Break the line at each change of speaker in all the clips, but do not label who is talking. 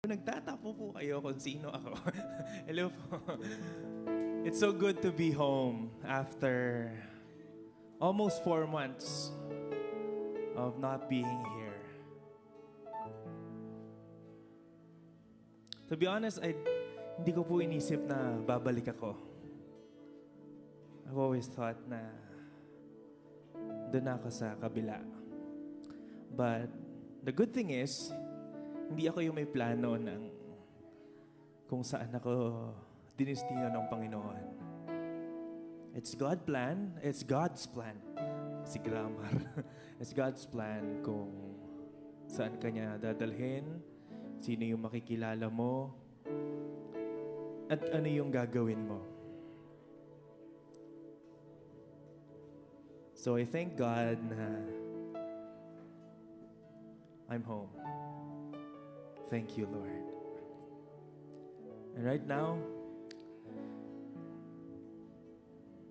Nagtatapo po kayo kung sino ako. Hello po. It's so good to be home after almost 4 months of not being here. To be honest, hindi ko po inisip na babalik ako. I've always thought na doon ako sa kabila. But the good thing is, hindi ako yung may plano ng kung saan ako dinestino ng Panginoon. It's God's plan. It's God's plan. Si grammar. It's God's plan kung saan ka niya dadalhin, sino yung makikilala mo, at ano yung gagawin mo. So I thank God na I'm home. Thank you, Lord. And right now,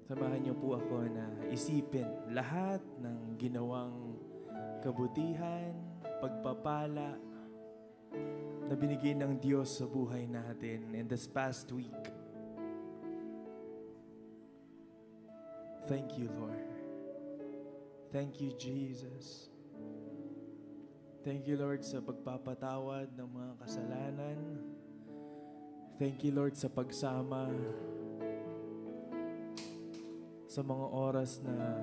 samahan niyo po ako na isipin lahat ng ginawang kabutihan, pagpapala na binigay ng Diyos sa buhay natin in this past week. Thank you, Lord. Thank you, Jesus. Thank you, Lord, sa pagpapatawad ng mga kasalanan. Thank you, Lord, sa pagsama sa mga oras na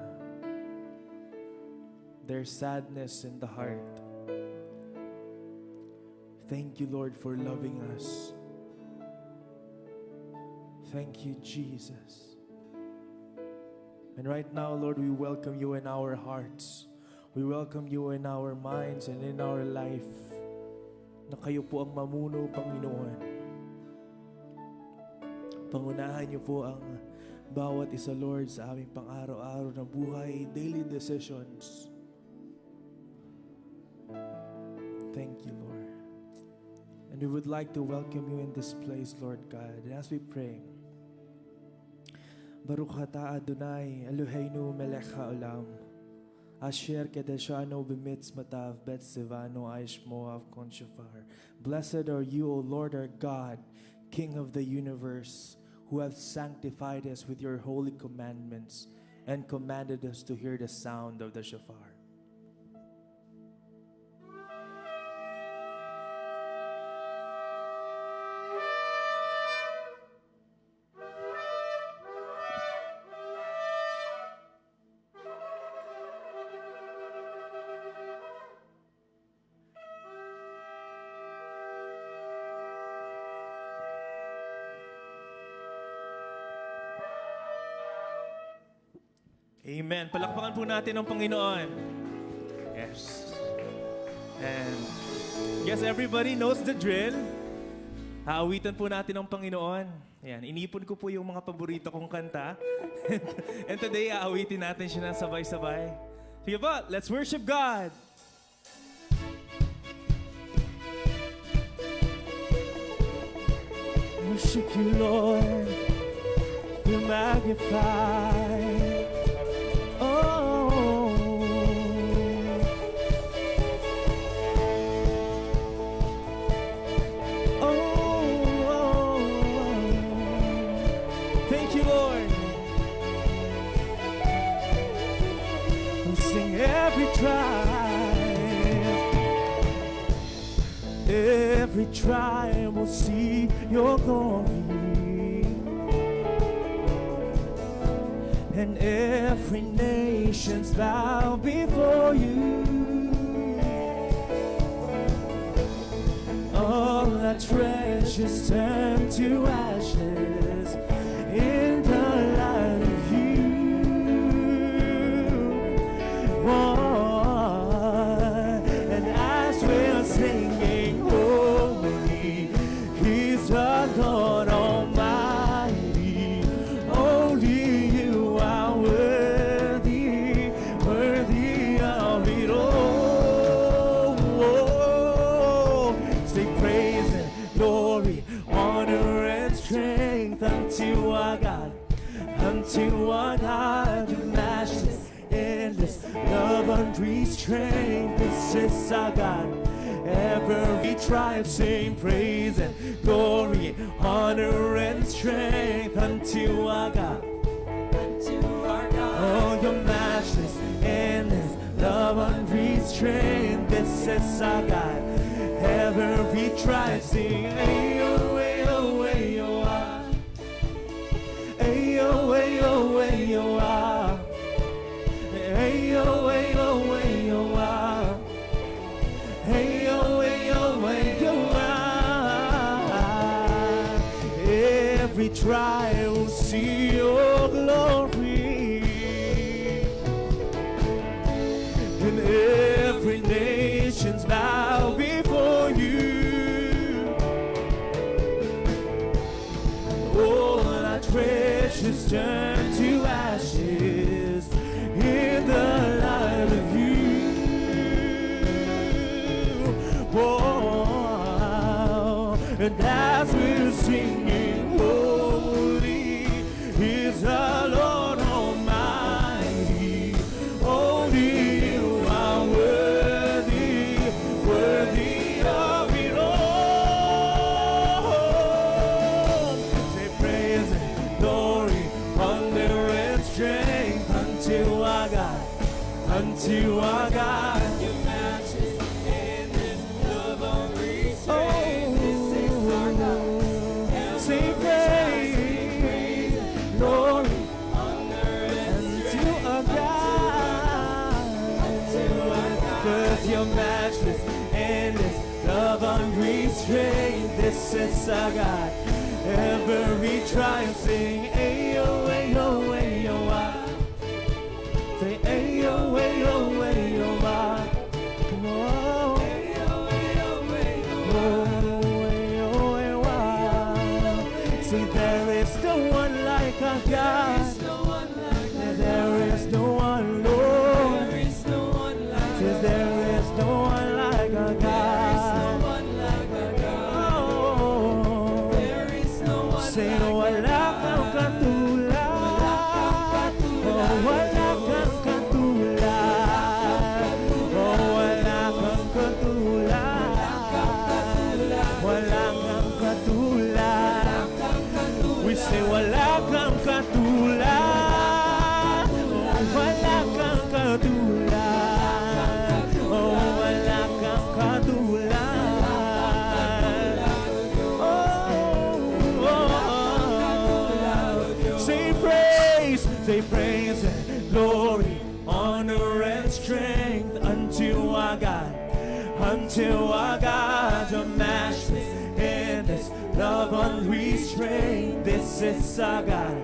there's sadness in the heart. Thank you, Lord, for loving us. Thank you, Jesus. And right now, Lord, we welcome you in our hearts. We welcome you in our minds and in our life na kayo po ang mamuno, Panginoon. Pangunahan niyo po ang bawat isa, Lord, sa aming pang-araw-araw na buhay, daily decisions. Thank you, Lord. And we would like to welcome you in this place, Lord God. And as we pray, Baruch atah Adonai, Eloheinu melech haolam, Asher kedeshanu b'mitzvotav bet zivanu aish moav kon shofar. Blessed are you, O Lord our God, King of the universe, who have sanctified us with your holy commandments and commanded us to hear the sound of the shofar. Amen. Palakpakan po natin ang Panginoon. Yes. And yes, everybody knows the drill. Haawitan po natin ang Panginoon. Ayan, inipon ko po yung mga paborito kong kanta. And today, aawitin natin siya na sabay-sabay. Sige po, let's worship God. Worship you, Lord. We magnify. Every tribe will see your glory, and every nation's bow before you. All our treasures turn to ashes in the light of you. And as we're singing, Lord Almighty, only you are worthy, worthy of it all. Say praise and glory, honor and strength unto our God, the matchless, endless, love unrestrained. This is our God, Every tribe sing praise and glory, honor and strength unto our God. Oh, your matchless, endless love, unrestrained. This is our God. Every tribe sing, ayo, ayo, ayo, ah. Ayo, ayo, ayo, ah. Ayo, ayo, ayo, ah. Ayo, ayo, ayo, ah. Every tribe will see your glory, and every nation's bow before you. All our treasures turn to ashes in the light of you. Oh, and as we're singing, holy is the Lord Almighty. Only you are worthy, worthy of it all. Say praise and glory, honor and strength unto our God, unto our God. Your matchless endless love unrestrained. This is our God. Say praise, glory, honor and strength unto our God, unto our God. 'Cause your matchless endless love unrestrained. This is our God. Every tribe sing, ayo, ayo, ayo, ah. Say, ayo, ayo, ayo, ah. Whoa. Ayo, ayo, ayo, ah. See, there is no one like our God. There is no one, Lord. There is no one like our God. There is no one like our God. Say, wala kang katulad. Oh, wala kang katulad. Oh, wala kang katulad. Wala kang katulad. We say, wala kang katulad. Oh, wala kang katulad. Oh, wala kang katulad. Say praise and glory, honor and strength unto our God, unto our God. Your matchless, endless love unrestrained. This is our God.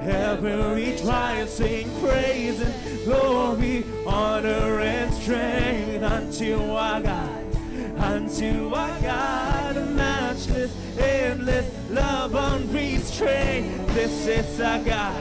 Every tribe sing praise and glory, honor and strength unto our God, unto our God. A matchless, endless love unrestrained. This is our God.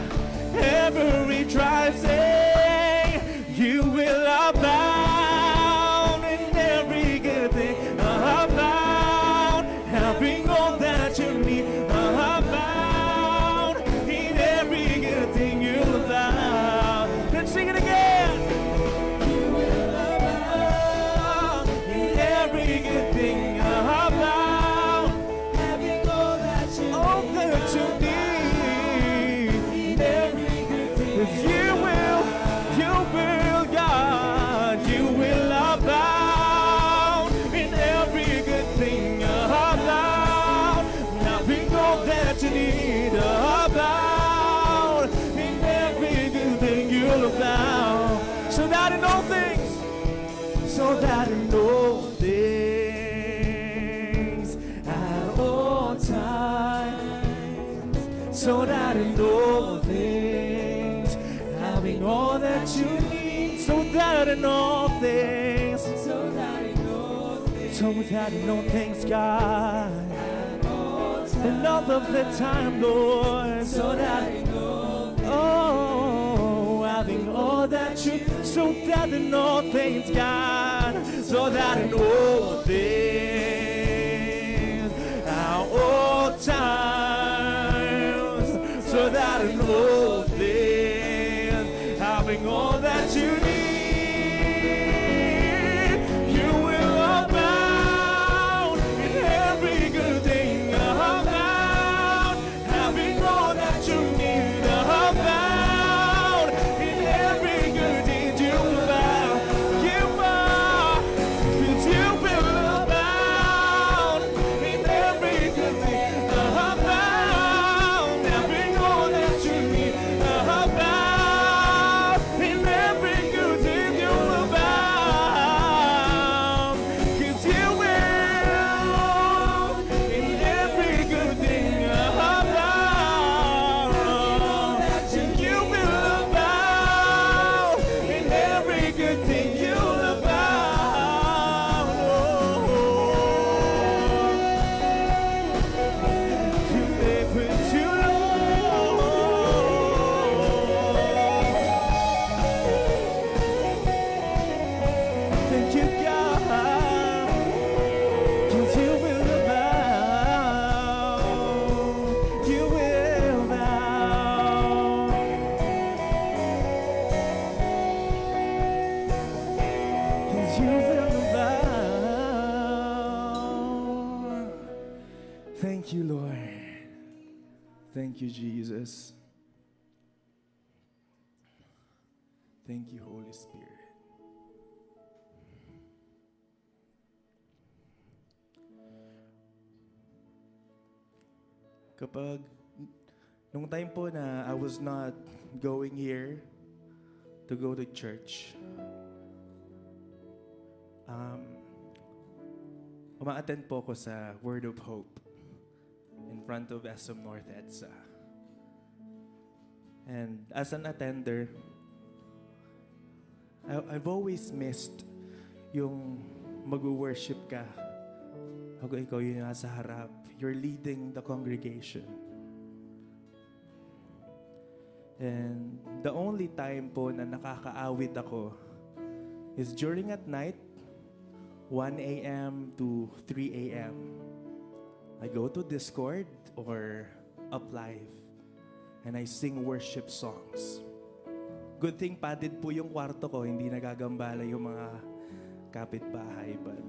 Every tribe say, you will abound in every good thing, abound, having all that you need, abound in every good thing you abound. Let's sing it again. You will abound in every good thing, abound, having all that you need. You will, God, you will abound in every good thing, abound, having all that you need, abound in every good thing you'll abound, so that in all things, so that in all things, at all times, so that in all things, having all that you need, so that in all things, so that in all things, so that in all things, God, enough of the time, Lord, so that in all things, oh, having all that you, so that in all things, God, so that in all things, at all times, so that in all things, having all that you need, you will abound. Thank you, Lord. Thank you, Jesus. Thank you, Holy Spirit. Kapag, nung time po na I was not going here to go to church, uma-attend po ako sa Word of Hope in front of SM North EDSA. And as an attender, I've always missed yung mag-worship ka. Ikaw yung nasa harap. You're leading the congregation. And the only time po na nakakaawit ako is during at night, 1 a.m. to 3 a.m. I go to Discord or Up Live and I sing worship songs. Good thing padded po yung kwarto ko, hindi nagagambala yung mga kapitbahay. But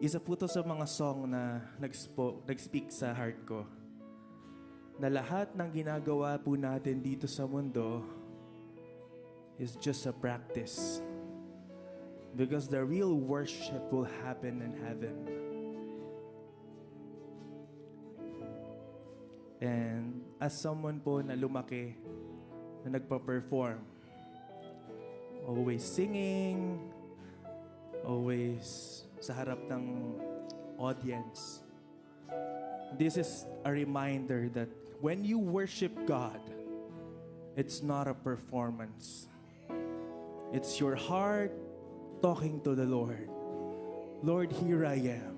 isa po to sa mga song na nag-speak sa heart ko. Na lahat ng ginagawa po natin dito sa mundo is just a practice. Because the real worship will happen in heaven. And as someone po na lumaki, na nagpa-perform, always singing, always sa harap ng audience, this is a reminder that when you worship God, it's not a performance. It's your heart talking to the Lord. Lord, here I am.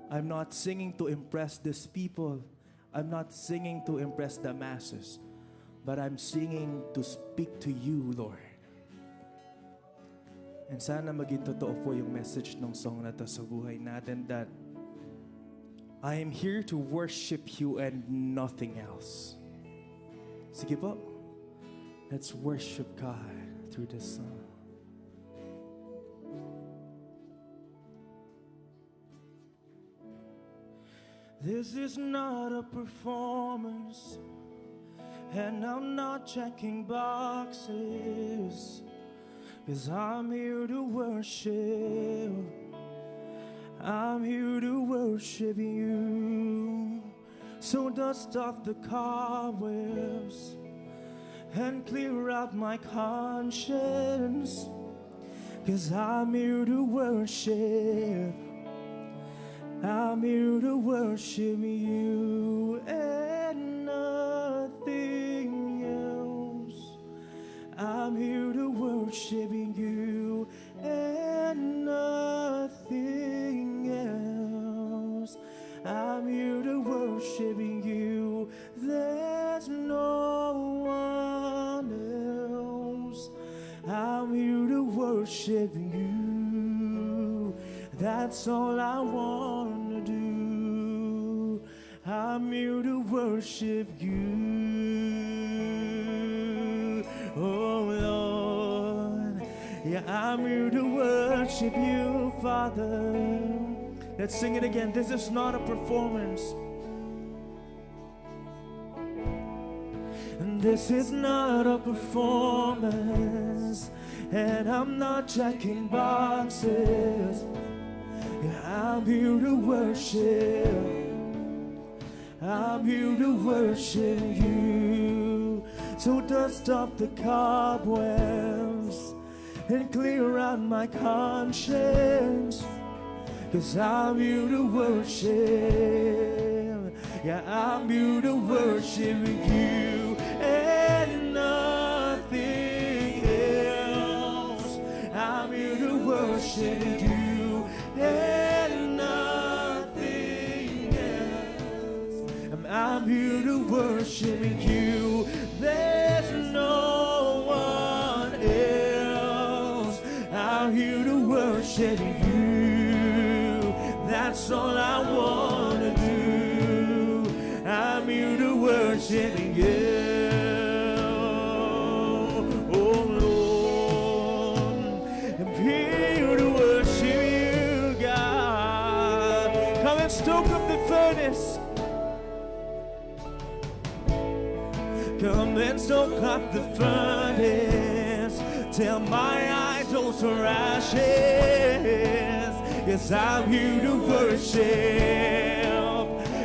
I'm not singing to impress these people. I'm not singing to impress the masses. But I'm singing to speak to you, Lord. And sana maging totoo po yung message ng song na to sa buhay natin, that I am here to worship you and nothing else. Sige po. Let's worship God through this song. This is not a performance, and I'm not checking boxes, 'cause I'm here to worship. I'm here to worship you. So dust off the cobwebs and clear out my conscience, 'cause I'm here to worship. I'm here to worship you and nothing else. I'm here to worship you and nothing else. I'm here to worship you. There's no one else. I'm here to worship you. That's all I want to do. I'm here to worship you. Oh Lord, yeah, I'm here to worship you, Father. Let's sing it again. This is not a performance. And this is not a performance. And I'm not checking boxes. Yeah, I'm here to worship. I'm here to worship you. So dust off the cobwebs and clear out my conscience, 'cause I'm here to worship. Yeah, I'm here to worship you and nothing else. I'm here to worship you and nothing else. I'm here to worship you. There's no one else. I'm here to worship you. That's all I want to do. I'm here to worship you. Oh Lord, I'm here to worship you. and stoke up the furnace. Come and stoke up the furnace. Till my idols are ashes. Yes, I'm here to worship.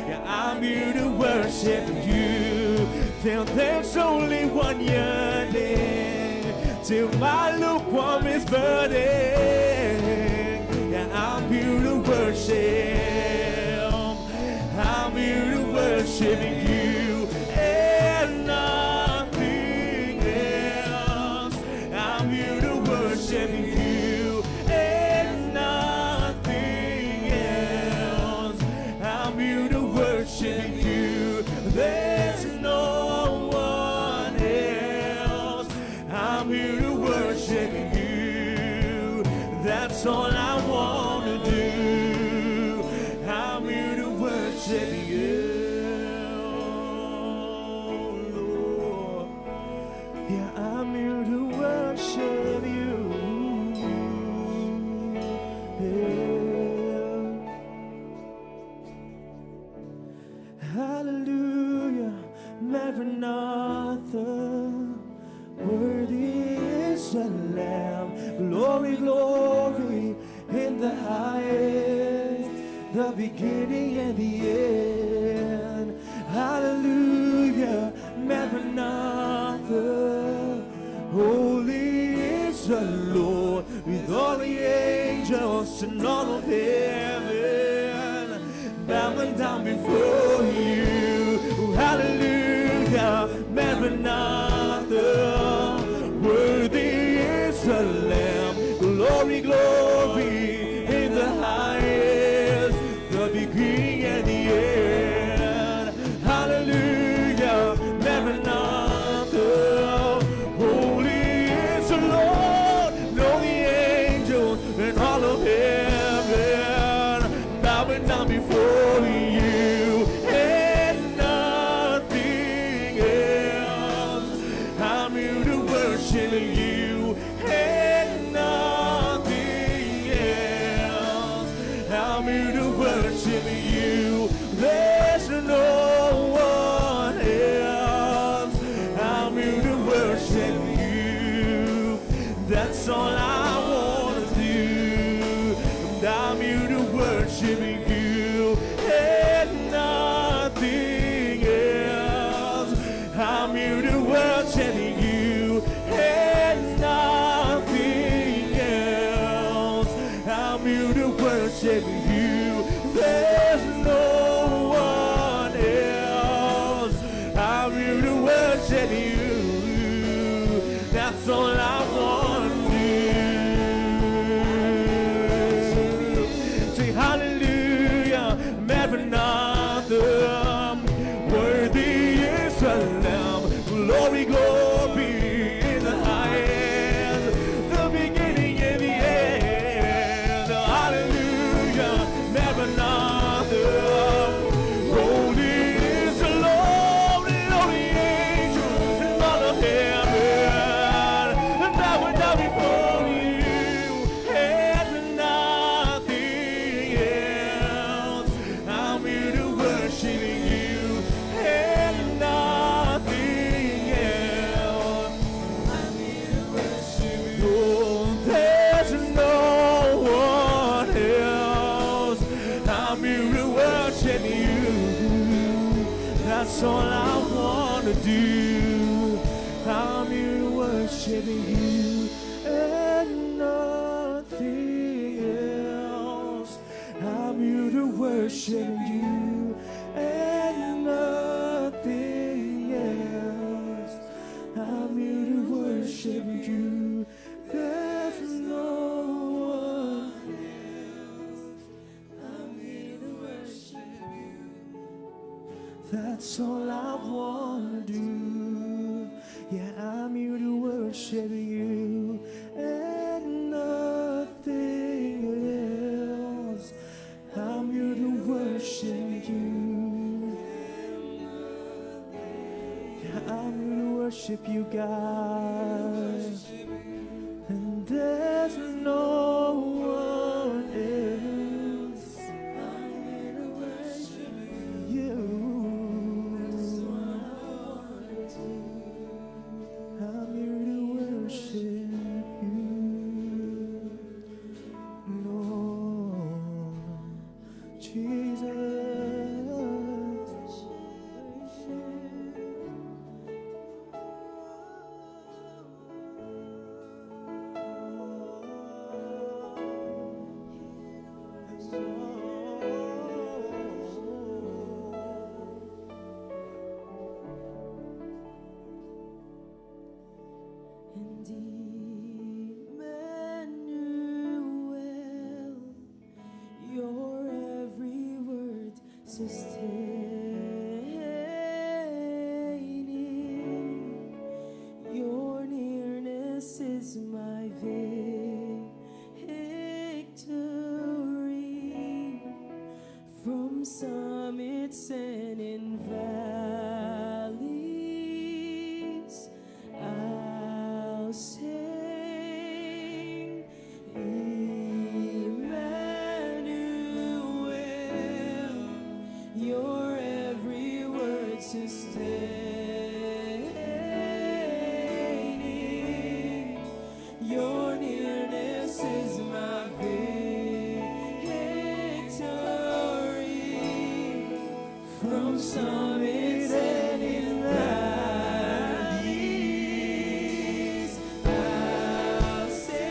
Yeah, I'm here to worship you. Till there's only one yearning. Till my lukewarm is burning. Yeah, I'm here to worship. I'm here to worship you and nothing else. I'm here to worship you and nothing else. I'm here to worship you. There's no one else. I'm here to worship you. That's all I want to do. I'm here to worship you, Lord. Yeah, I'm here to worship you. Yeah. Hallelujah, Maranatha. Worthy is the Lamb. Glory, glory in the highest, the beginning and the end. Hallelujah, Maranatha. Holy is the Lord, with all the angels and all of heaven bowing down before you. Hallelujah, Maranatha. Worthy is the Lamb. Glory, glory in the highest, the beginning and the end. Hallelujah, Maranatha. Holy is the Lord, and all the angels and all of heaven bowing down before you and nothing else. I'm here to worship you and nothing else. I'm here to worship you. There's no one else. I'm here to worship you. That's all I want to do. And I'm here to worship you and nothing else. I'm here to worship you and nothing else. I'm here to worship you. There's no one else. I'm here to worship you. That's all I want to do. Say hallelujah, Maranatha. Worthy is the Lamb. Glory, glory in the highest, the beginning and the end. Hallelujah, Maranatha. Holy is the Lord, and all the angels and all of heaven, and bowing down before you and nothing else. I'm here to worship you and nothing else. I'm here to worship you. Oh, there's no one else. I'm here to worship you. That's all I want to do. I'm here to worship you and nothing else. I'm here to worship you and nothing else. I'm here to worship you. There's no one else. I'm here to worship you. That's all I want to do. Yeah, I'm here to worship you and nothing else. I'm here to worship you. Yeah, I'm here to worship you, God. And there's no one else. I'm here to
And Emmanuel, your every word sustaining. Your nearness is my victory. From summits and in valleys, I'll sing. Emmanuel, your every word sustaining. Your nearness is my victory. From summits and in valleys, I'll sing.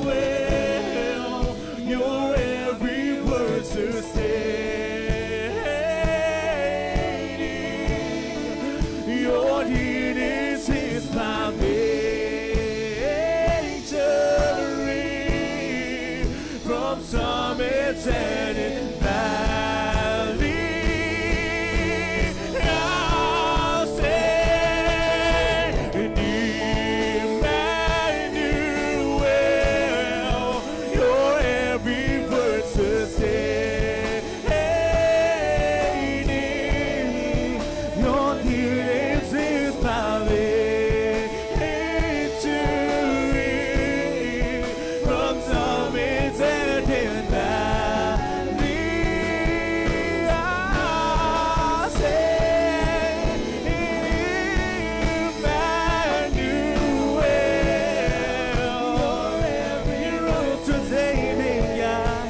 Emmanuel, your every word sustaining. Your nearness is my victory. From summits and in valleys, I'll sing. Emmanuel, your every word sustaining. Your nearness is my victory. From summits and in valleys, I'll sing. Emmanuel, your word sustaining, God.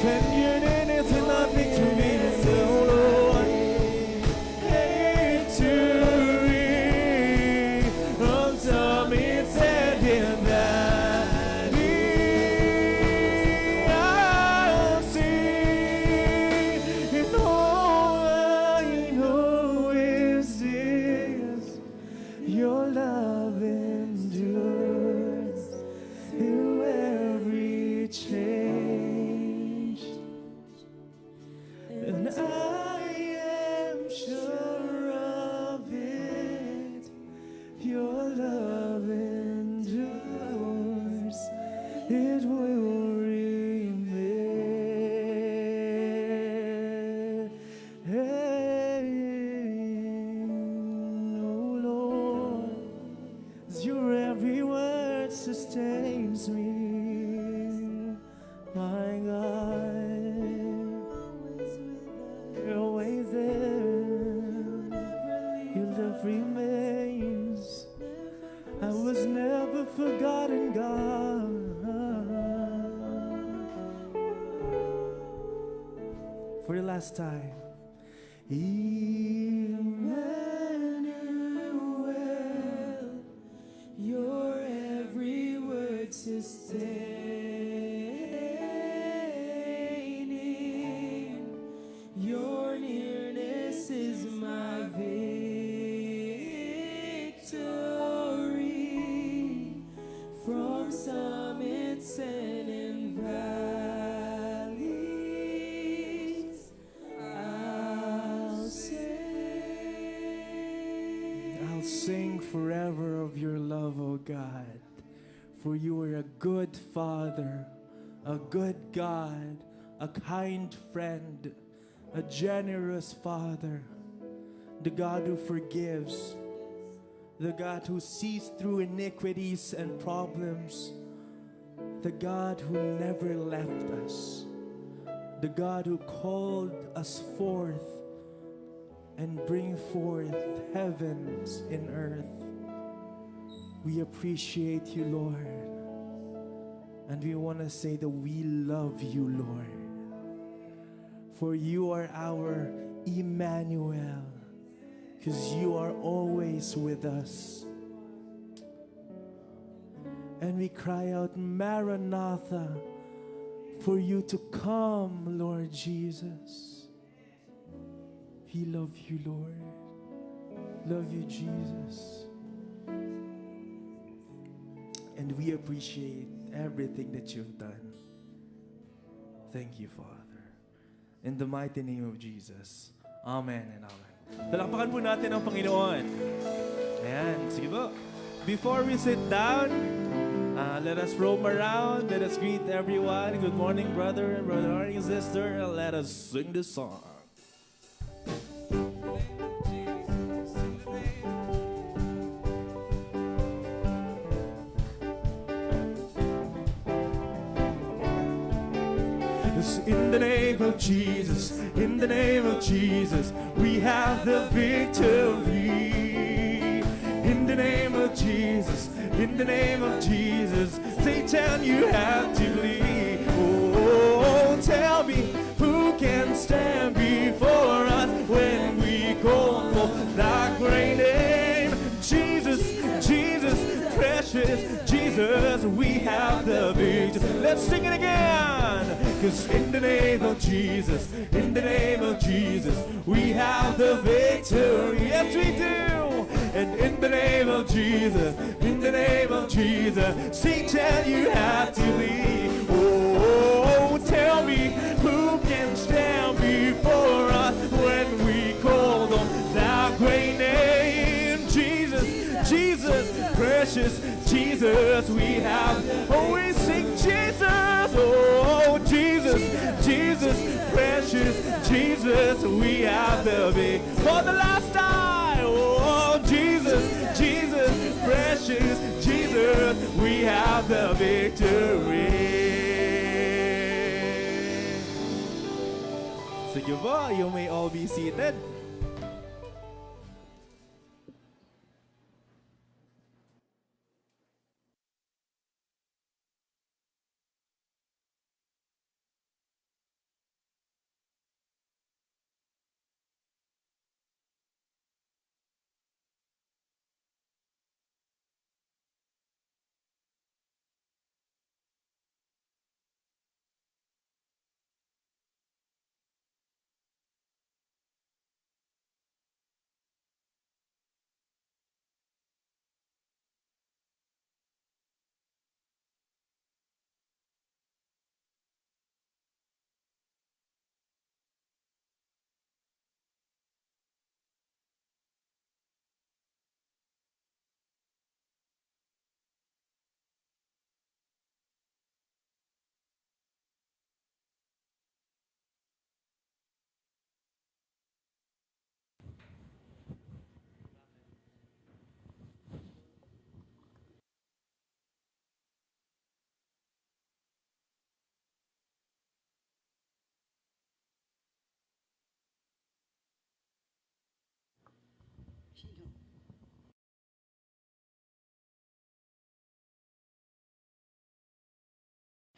And your nearness is nothing to me, oh Lord. Victory from summits and in valleys, I'll sing. And all I know is this: your love endures through every change. And I am sure of it. Your love endures. It will remain. Oh Lord, your every word sustains me. My God, you're always there. Your love remains. I was never forgotten, God. For the last time.
Emmanuel, your every word sustaining. Your nearness is my victory. From summits and in valleys, I'll sing.
I'll sing forever of your love, O God. For you are a good Father, a good God, a kind friend, a generous Father, the God who forgives, the God who sees through iniquities and problems, the God who never left us, the God who called us forth and bring forth heavens in earth. We appreciate you, Lord. And we want to say that we love you, Lord. For you are our Emmanuel, because you are always with us. And we cry out, Maranatha, for you to come, Lord Jesus. We love you, Lord. Love you, Jesus. And we appreciate everything that you've done. Thank you, Father. In the mighty name of Jesus. Amen and amen. Talakpakan po natin ang Panginoon. Ayan, sige po. Before we sit down, let us roam around. Let us greet everyone. Good morning, brother and brother, morning, sister. And let us sing this song. In the name of Jesus, in the name of Jesus, we have the victory. In the name of Jesus, in the name of Jesus, Satan, you have to flee. Oh, tell me who can stand before us when we call for that great name. Jesus, Jesus, precious Jesus, we have the victory. Let's sing it again. 'Cause in the name of Jesus, in the name of Jesus, we have the victory. Yes, we do. And in the name of Jesus, in the name of Jesus, Satan, you have to leave. Oh, tell me who can stand before us when we call on that great name. Jesus, Jesus, precious Jesus, we have. Oh, we sing Jesus. Oh, Jesus, Jesus, precious Jesus, we have the big. For the last time. Oh, Jesus, Jesus, precious Jesus, we have the victory. Sige po, you may all be seated.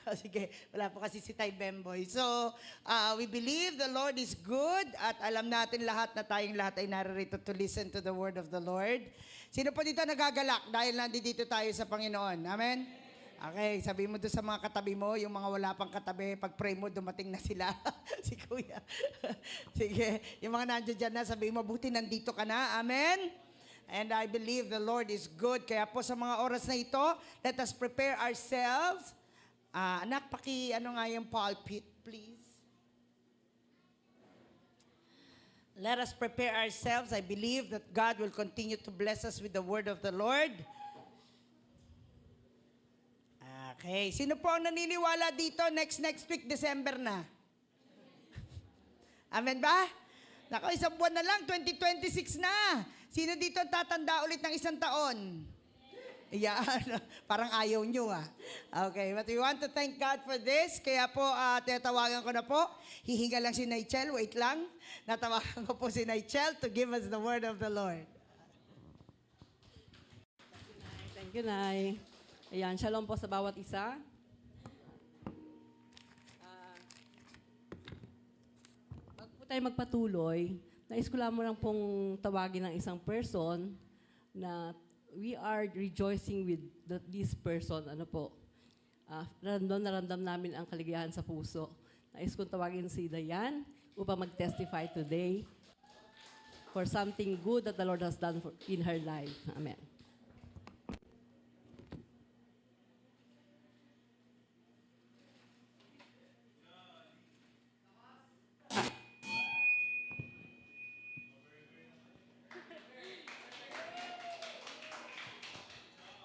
Sige, wala po kasi si Tay Bemboy. So, we believe the Lord is good at alam natin lahat na tayong lahat ay naririto to listen to the word of the Lord. Sino po dito nagagalak dahil nandito tayo sa Panginoon? Amen? Okay, sabi mo doon sa mga katabi mo, yung mga wala pang katabi, pag pray mo, dumating na sila. Si Kuya. Sige, yung mga nandiyan dyan na, sabi mo, buti nandito ka na. Amen? And I believe the Lord is good. Kaya po sa mga oras na ito, let us prepare ourselves. Anak, ano nga yung pulpit, please? Let us prepare ourselves. I believe that God will continue to bless us with the word of the Lord. Okay. Sino po ang naniniwala dito next week, December na? Amen ba? Naku, isang buwan na lang, 2026 na. Sino dito tatanda ulit ng isang taon? Yan, parang ayaw nyo Okay, but we want to thank God for this. Kaya po, tinatawagan ko na po. Hihinga lang si Naichel, wait lang. Natawagan ko po si Naichel to give us the word of the Lord.
Thank you, Nay. Ayan, shalom po sa bawat isa. Bago po tayo magpatuloy, nais ko lamang lang pong tawagin ng isang person na we are rejoicing with this person, ramdam na ramdam namin ang kaligayahan sa puso. Nais kong tawagin si Dayan upang mag-testify today for something good that the Lord has done in her life. Amen.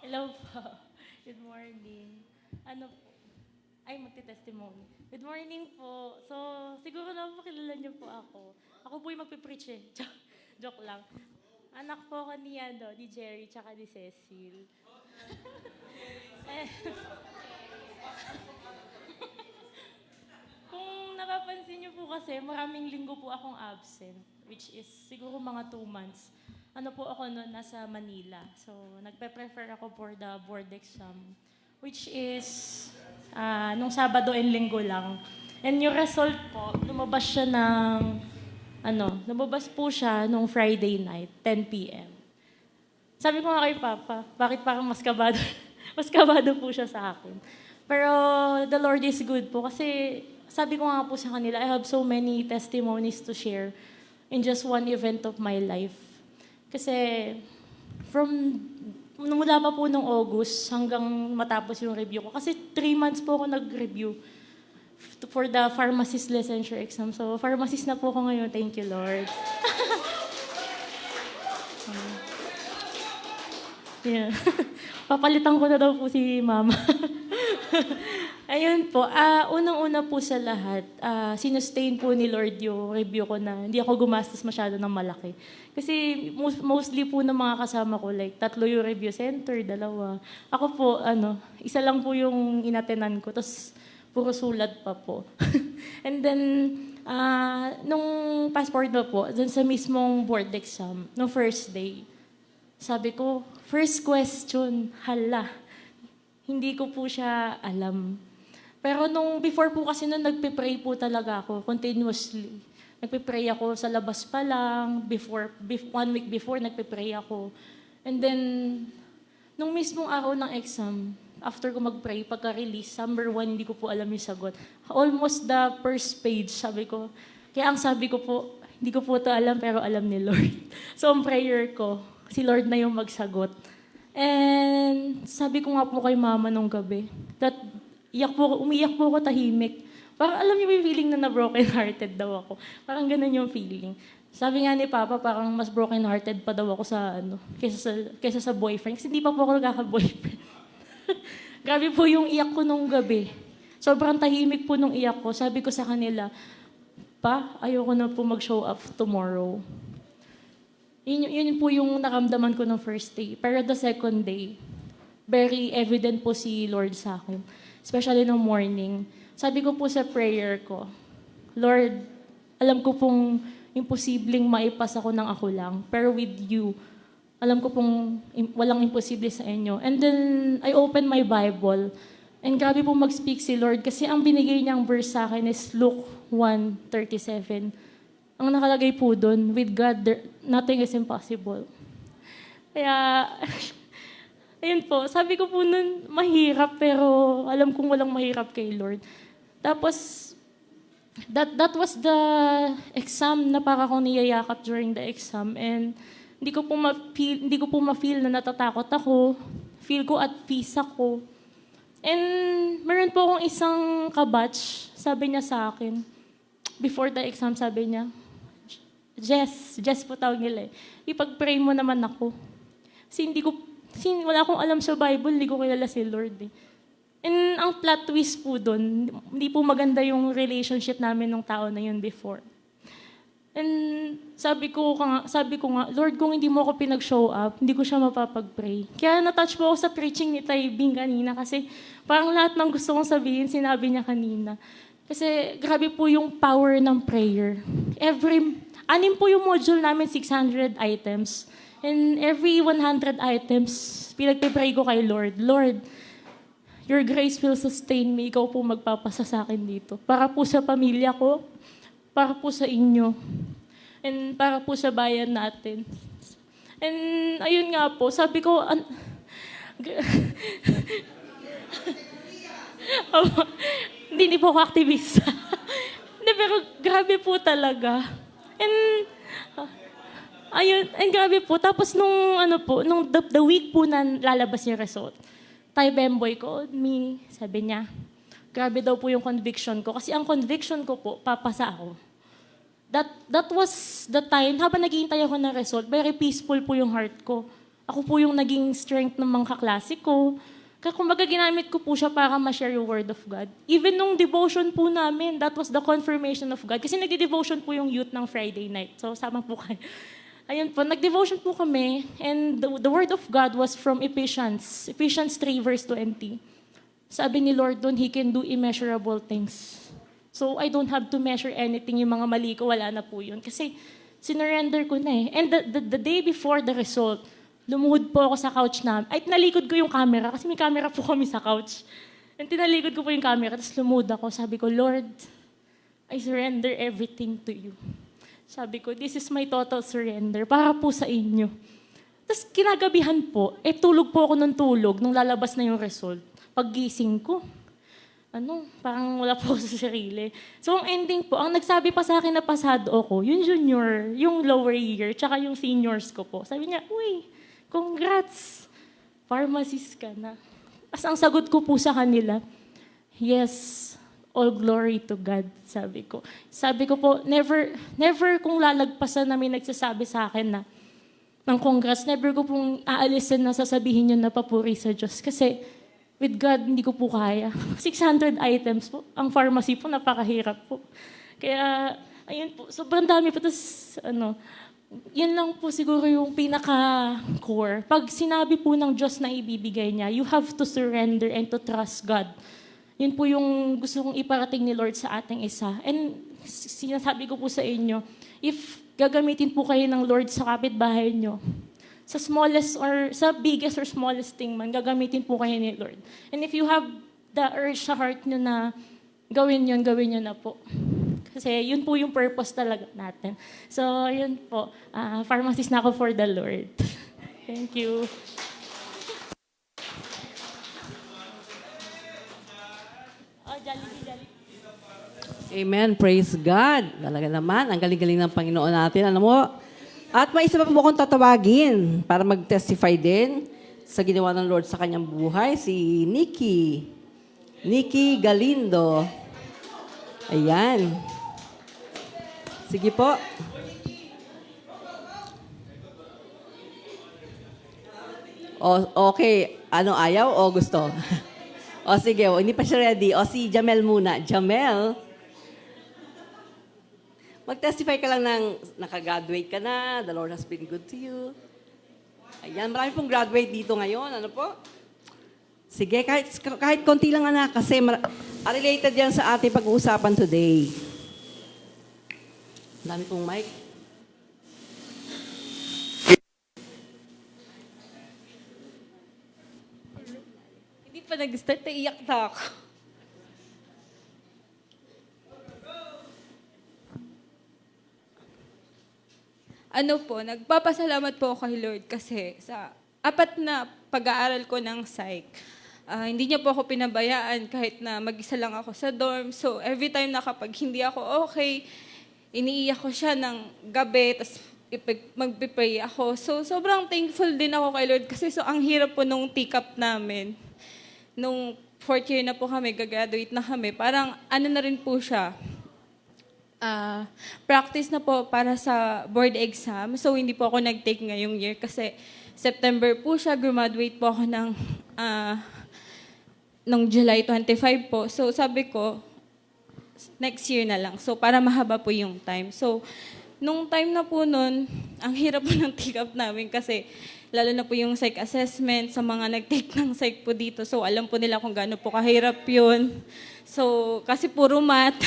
Hello po. Good morning. Magte-testimony. Good morning po. So, siguro na po kilala niyo po ako. Ako po yung magpipreach eh. Joke lang. Anak po ako ni Jerry tsaka ni Cecil. Eh, Kung napapansin niyo po kasi, maraming linggo po akong absent, which is siguro mga 2 months. Ako noon, nasa Manila. So, nagpe-prefer ako for the board exam, which is nung Sabado and Linggo lang. And yung result po, lumabas po siya nung Friday night, 10 p.m. Sabi ko nga kay Papa, bakit parang mas kabado, mas kabado po siya sa akin. Pero the Lord is good po kasi sabi ko nga po sa kanila, I have so many testimonies to share in just one event of my life. Kasi mula pa po nung August hanggang matapos yung review ko. Kasi 3 months po ako nag-review for the pharmacist licensure exam. So, pharmacist na po ako ngayon. Thank you, Lord. Yeah. Papalitan ko na daw po si Mama. Ayun po, unang-una po sa lahat, sinustain po ni Lord yung review ko na hindi ako gumastos masyado ng malaki. Kasi mostly po ng mga kasama ko, like 3 yung review center, 2. Ako po, isa lang po yung inatenan ko, tapos puro sulat pa po. And then, nung passport na po, dun sa mismong board exam, nung first day, sabi ko, first question, hala, hindi ko po siya alam. Pero before po kasi nagpe-pray po talaga ako, continuously. Nagpe-pray ako sa labas pa lang, 1 week before, nagpe-pray ako. And then, nung mismong araw ng exam, after ko mag-pray, pagka-release, number 1, hindi ko po alam yung sagot. Almost the first page, sabi ko. Kaya ang sabi ko po, hindi ko po ito alam, pero alam ni Lord. So, ang prayer ko, si Lord na yung magsagot. And sabi ko nga po kay Mama nung gabi, that umiyak po ako tahimik. Parang alam niyo yung feeling na broken-hearted daw ako. Parang ganun yung feeling. Sabi nga ni Papa, parang mas broken-hearted pa daw ako kaysa sa boyfriend. Kasi hindi pa po ako nagkaka-boyfriend. Grabe po yung iyak ko nung gabi. Sobrang tahimik po nung iyak ko. Sabi ko sa kanila, Pa, ayoko na po mag-show up tomorrow. Yun po yung naramdaman ko ng first day. Pero the second day, very evident po si Lord sa akin. Especially no morning. Sabi ko po sa prayer ko, Lord, alam ko pong imposibleng maipas ako ng ako lang. Pero with you, alam ko pong walang imposible sa inyo. And then, I opened my Bible. And grabe po mag-speak si Lord. Kasi ang binigay niyang verse sa akin is Luke 1:37. Ang nakalagay po doon, with God, nothing is impossible. Kaya, ayun po, sabi ko po nun, mahirap, pero alam kong walang mahirap kay Lord. Tapos, that was the exam na para akong niyayakap during the exam. And hindi ko po ma-feel na natatakot ako. Feel ko at peace ako. And meron po akong isang kabatch, sabi niya sa akin, before the exam, sabi niya, Jess po tawag nila ipag-pray mo naman ako. Kasi wala akong alam sa Bible, hindi ko kilala si Lord eh. And ang plot twist po doon, hindi po maganda yung relationship namin ng tao na yun before. And sabi ko nga, Lord, kung hindi mo ako pinag-show up, hindi ko siya mapapag-pray. Kaya natouch po ako sa preaching ni Tay Bing kanina kasi parang lahat ng gusto kong sabihin, sinabi niya kanina. Kasi grabe po yung power ng prayer. 6 po yung module namin, 600 items. And every 100 items, pinagpipray ko kay Lord, Lord, your grace will sustain me. Ikaw po magpapasa sa akin dito. Para po sa pamilya ko, para po sa inyo, and para po sa bayan natin. And ayun nga po, sabi ko, hindi po ako aktivista. Hindi, pero grabe po talaga. And, ayun, and grabe po. Tapos nung the week po na lalabas yung result, Tay Bemboy called me, sabi niya, grabe daw po yung conviction ko. Kasi ang conviction ko po, papasa ako. That was the time, habang naghihintay ako ng result, very peaceful po yung heart ko. Ako po yung naging strength ng mga kaklase ko. Kaya kumbaga ginamit ko po siya para ma-share yung word of God. Even nung devotion po namin, that was the confirmation of God. Kasi nagde-devotion po yung youth ng Friday night. So, sama po kayo. Ayun po, nag-devotion po kami. And the word of God was from Ephesians 3 verse 20. Sabi ni Lord doon, He can do immeasurable things. So, I don't have to measure anything. Yung mga mali ko, wala na po yun. Kasi, sinurrender ko na eh. And the day before the result, lumuhod po ako sa couch namin. Ay, tinalikod ko yung camera. Kasi may camera po kami sa couch. And tinalikod ko po yung camera. Tapos lumuhod ako. Sabi ko, Lord, I surrender everything to you. Sabi ko, this is my total surrender. Para po sa inyo. Tapos kinagabihan po, tulog po ako ng tulog nung lalabas na yung result. Paggising ko, parang wala po sa sarili. So, ang ending po, ang nagsabi pa sa akin na pasado ako, yung junior, yung lower year, tsaka yung seniors ko po. Sabi niya, uy, congrats, pharmacist ka na. As ang sagot ko po sa kanila, yes, all glory to God, sabi ko. Sabi ko po, never kung lalagpasan na may nagsasabi sa akin na, ng congrats, never ko pong aalisin na sasabihin yun na papuri sa Diyos. Kasi, with God, hindi ko po kaya. 600 items po. Ang pharmacy po, napakahirap po. Kaya, ayun po, sobrang dami po. Tapos, yun lang po siguro yung pinaka-core. Pag sinabi po ng Diyos na ibibigay niya, you have to surrender and to trust God. Yun po yung gusto kong iparating ni Lord sa ating isa. And sinasabi ko po sa inyo, if gagamitin po kayo ng Lord sa kapitbahay nyo, sa smallest or sa biggest or smallest thing man, gagamitin po kayo ni Lord. And if you have the urge sa heart nyo na gawin nyo na po. Kasi yun po yung purpose talaga natin. So, yun po. Pharmacist na ako for the Lord. Thank you.
Amen. Praise God. Talaga naman, ang galing-galing ng Panginoon natin. Alam mo, at may isa pa po akong tatawagin para mag-testify din sa ginawa ng Lord sa kanyang buhay, si Nikki Galindo. Ayan. Sige po. Okay. Ayaw o gusto? Sige. Hindi pa siya ready. Si Jamel muna. Jamel. Mag-testify ka lang ng nakagraduate ka na, the Lord has been good to you. Ayan, marami pong graduate dito ngayon. Ano po? Sige, kahit konti lang anak, kasi related yan sa ating pag-uusapan today. Dami pong mic.
Hindi pa nag-start, iyak na ako. Nagpapasalamat po ako kay Lord kasi sa 4 na pag-aaral ko ng psych, hindi niya po ako pinabayaan kahit na mag-isa lang ako sa dorm. So, every time na kapag hindi ako okay, iniiyak ko siya ng gabi, tapos magpipray ako. So, sobrang thankful din ako kay Lord kasi ang hirap po nung take-up namin. Nung 4th year na po kami, gagraduate na kami, parang na rin po siya, practice na po para sa board exam. So, hindi po ako nag-take ngayong year kasi September po siya. Graduate po ako ng July 25 po. So, sabi ko, next year na lang. So, para mahaba po yung time. So, nung time na po nun, ang hirap po ng take-up namin kasi lalo na po yung psych assessment sa mga nag-take ng psych po dito. So, alam po nila kung gaano po kahirap yun. So, kasi puro math.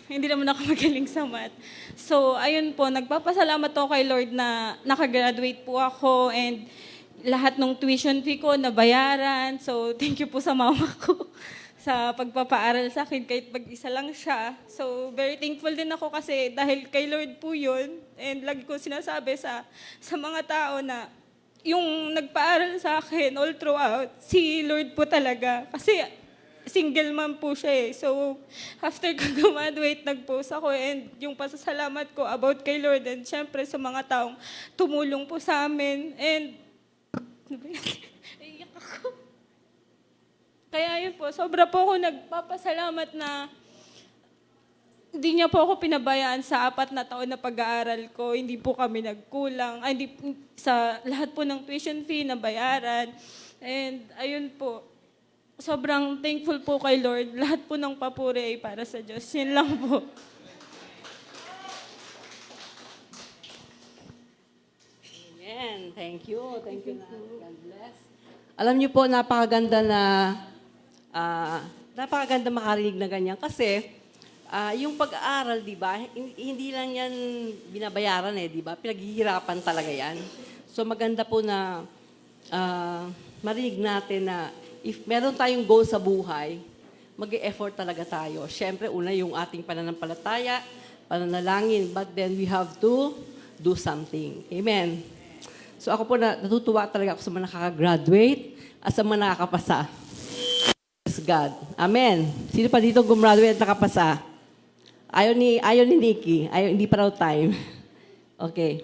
Hindi naman ako magaling sa math. So, ayun po, nagpapasalamat ako kay Lord na nakagraduate po ako and lahat ng tuition fee ko nabayaran. So, thank you po sa mama ko. sa pagpapaaral sa akin kahit mag-isa lang siya. So, very thankful din ako kasi dahil kay Lord po yun. And lagi ko sinasabi sa mga tao na yung nagpaaral sa akin all throughout, si Lord po talaga. Kasi single mom po siya eh. So, after ko graduate, nag-post ako and yung pasasalamat ko about kay Lord and syempre sa mga taong tumulong po sa amin. And, iyak ako. Kaya yun po, sobra po ako nagpapasalamat na hindi niya po ako pinabayaan sa 4 na taon na pag-aaral ko. Hindi po kami nagkulang. Ay, hindi, sa lahat po ng tuition fee na bayaran. And ayun po, sobrang thankful po kay Lord. Lahat po ng papuri ay para sa Diyos. Yun lang po.
Amen. Thank you. Thank you na. God bless. Alam niyo po, napakaganda makarinig na ganyan kasi yung pag-aaral, di ba, hindi lang yan binabayaran di ba? Pinaghihirapan talaga yan. So maganda po na marinig natin na if meron tayong goal sa buhay, mag-e-effort talaga tayo. Siyempre, una yung ating pananampalataya, pananalangin, but then we have to do something. Amen. So ako po natutuwa talaga ako sa mga nakaka-graduate at sa mga nakakapasa. Praise God. Amen. Sino pa dito gumraduate at nakapasa? Ayaw ni Nikki. Hindi pa raw time. Okay.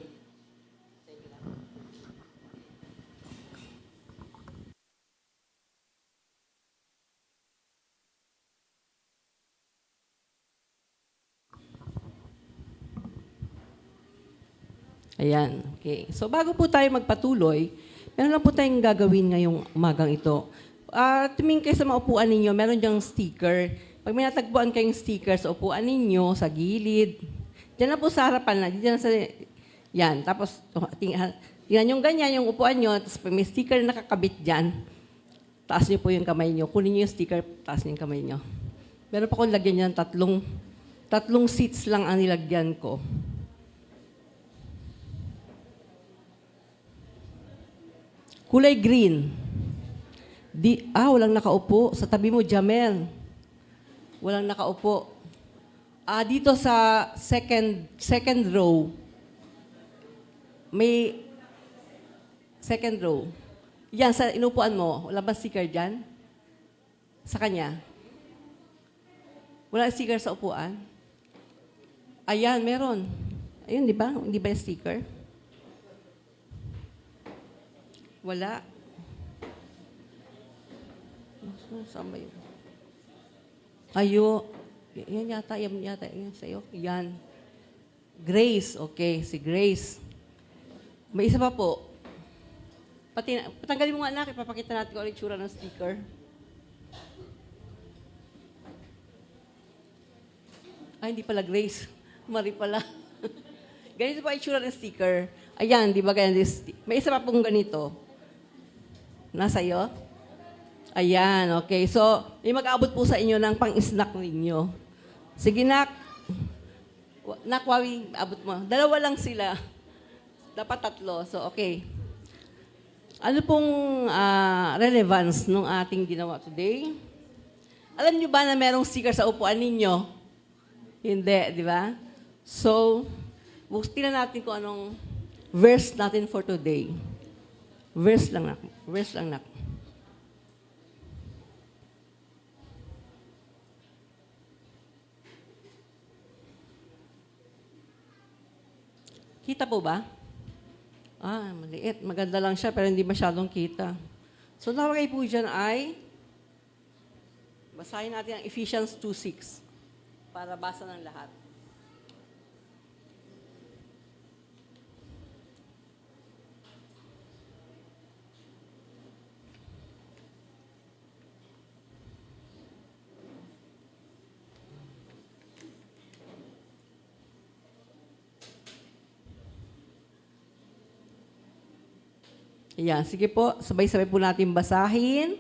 Ayan. Okay. So bago po tayo magpatuloy, meron lang po tayong gagawin ngayong umagang ito. Tumingin kayo sa mga upuan ninyo, meron diyang sticker. Pag may natagpuan kayong sticker sa upuan ninyo, sa gilid, diyan na po sa harapan na, diyan sa, yan. Tapos, tingnan yung ganyan, yung upuan nyo, tapos may sticker na nakakabit dyan, taas niyo po yung kamay nyo. Kunin niyo yung sticker, taas niyo yung kamay nyo. Meron pa akong lagyan dyan, tatlong seats lang ang nilagyan ko. Kulay green. Walang nakaupo. Sa tabi mo, Jamel. Walang nakaupo. Dito sa second row, may second row. Yan, sa inupuan mo, wala ba sticker dyan? Sa kanya? Wala sticker sa upuan? Ayan, meron. Ayun, di ba? Hindi ba yung sticker? Wala. Saan ba yun? Yan yata yan sa'yo. Yan. Grace, okay, si Grace. May isa pa po. Patanggalin mo nga anak, ipapakita natin kung ano yung tsura ng sticker. Hindi pala Grace. Mari pala. Ganito pa yung tsura ng sticker. Ayan, di ba ganyan? May isa pa pong ganito. Nasa iyo? Ayan, okay. So, may mag-abot po sa inyo ng pang-snack ninyo. Sige, nak. Nak, Wawi, abot mo. 2 lang sila. Dapat 3. So, okay. Ano pong relevance ng ating ginawa today? Alam niyo ba na merong sticker sa upuan ninyo? Hindi, di ba? So, tingnan natin kung anong verse natin for today. Verse lang, nak. Verse lang, nak. Kita po ba? Maliit. Maganda lang siya, pero hindi masyadong kita. So, nakalagay po dyan ay, basahin natin ang Ephesians 2:6 para basa ng lahat. Ayan, sige po, sabay-sabay po natin basahin.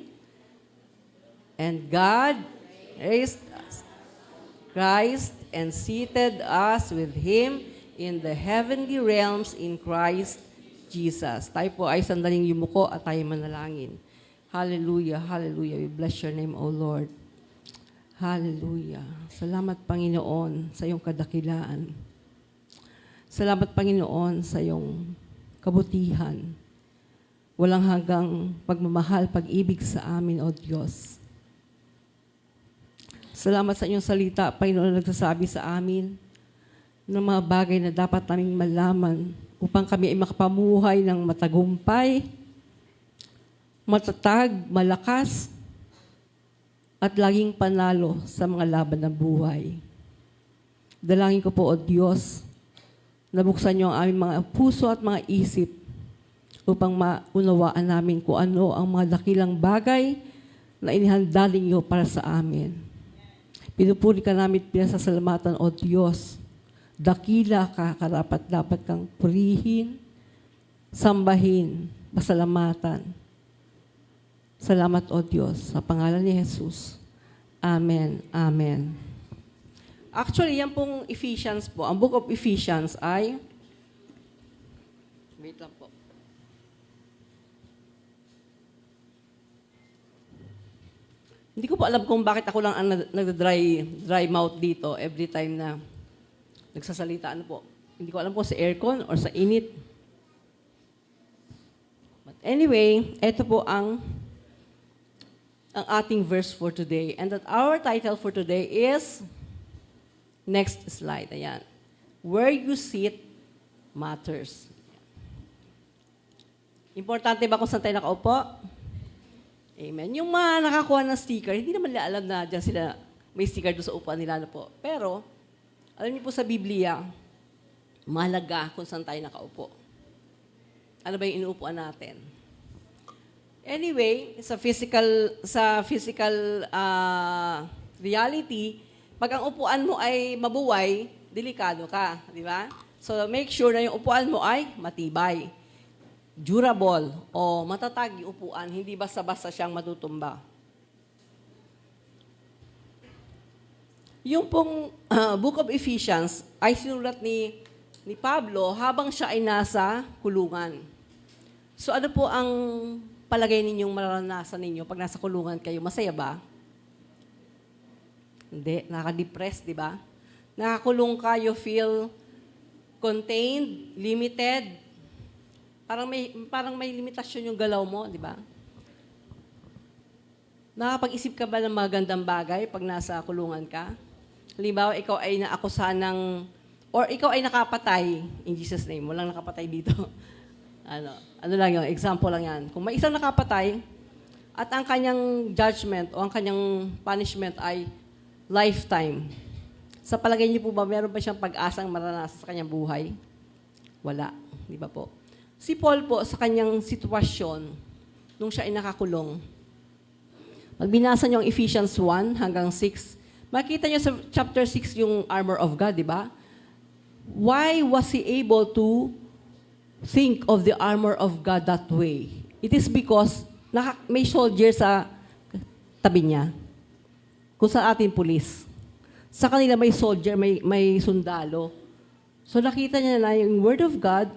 And God raised us, Christ, and seated us with Him in the heavenly realms in Christ Jesus. Tayo po ay sandaling yumuko at tayo manalangin. Hallelujah, hallelujah. We bless your name, O Lord. Hallelujah. Salamat, Panginoon, sa iyong kadakilaan. Salamat, Panginoon, sa iyong kabutihan. Walang hanggang pagmamahal, pag-ibig sa amin, O Diyos. Salamat sa inyong salita, Panginoon, na nagsasabi sa amin ng mga bagay na dapat naming malaman upang kami ay makapamuhay ng matagumpay, matatag, malakas, at laging panalo sa mga laban ng buhay. Dalangin ko po, O Diyos, nabuksan niyo ang aming mga puso at mga isip upang maunawaan namin kung ano ang mga dakilang bagay na inihanda ninyo para sa amin. Pinupuri ka namin, pinasasalamatan, O Diyos. Dakila ka, karapat-dapat kang purihin, sambahin, pasalamatan. Salamat, O Diyos, sa pangalan ni Jesus. Amen. Amen. Actually, yan pong Ephesians po, ang Book of Ephesians ay, wait lang po. Hindi ko po alam kung bakit ako lang ang nag-dry mouth dito every time na nagsasalita. Ano po? Hindi ko alam kung sa aircon or sa init. But anyway, ito po ang ating verse for today. And that our title for today is, next slide, ayan. Where you sit matters. Importante ba kung saan tayo nakaupo? Amen. Yung mga nakakuha ng sticker, hindi naman nila alam na dyan sila may sticker doon sa upuan nila na po. Pero, alam niyo po sa Biblia, mahalaga kung saan tayo nakaupo. Ano ba yung inuupuan natin? Anyway, sa physical reality, pag ang upuan mo ay mabuway, delikado ka, di ba? So make sure na yung upuan mo ay matibay, durable, o matatag yung upuan, hindi basta-basta siyang matutumba. Yung pong Book of Ephesians ay sinulat ni Pablo habang siya ay nasa kulungan. So ano po ang palagay ninyong mararanasan ninyo pag nasa kulungan kayo? Masaya ba? Hindi. Nakaka-depress, di ba? Nakakulong ka, you feel contained, limited. Parang may limitasyon yung galaw mo, di ba? Nakapag-isip ka ba ng magandang bagay pag nasa kulungan ka? Halimbawa, ikaw ay naakusahan ng, or ikaw ay nakapatay, in Jesus' name, walang nakapatay dito. Ano lang yun, example lang yan. Kung may isang nakapatay, at ang kanyang judgment o ang kanyang punishment ay lifetime. Sa palagay niyo po ba, meron ba siyang pag-asang maranasan sa kanyang buhay? Wala. Di ba po? Si Paul po, sa kanyang sitwasyon, nung siya ay nakakulong, pag binasa niyo ang Ephesians 1 hanggang 6, makita niyo sa chapter 6 yung armor of God, di ba? Why was he able to think of the armor of God that way? It is because may soldier sa tabi niya. Kung sa ating pulis. Sa kanila may soldier, may sundalo. So nakita niya na yung Word of God,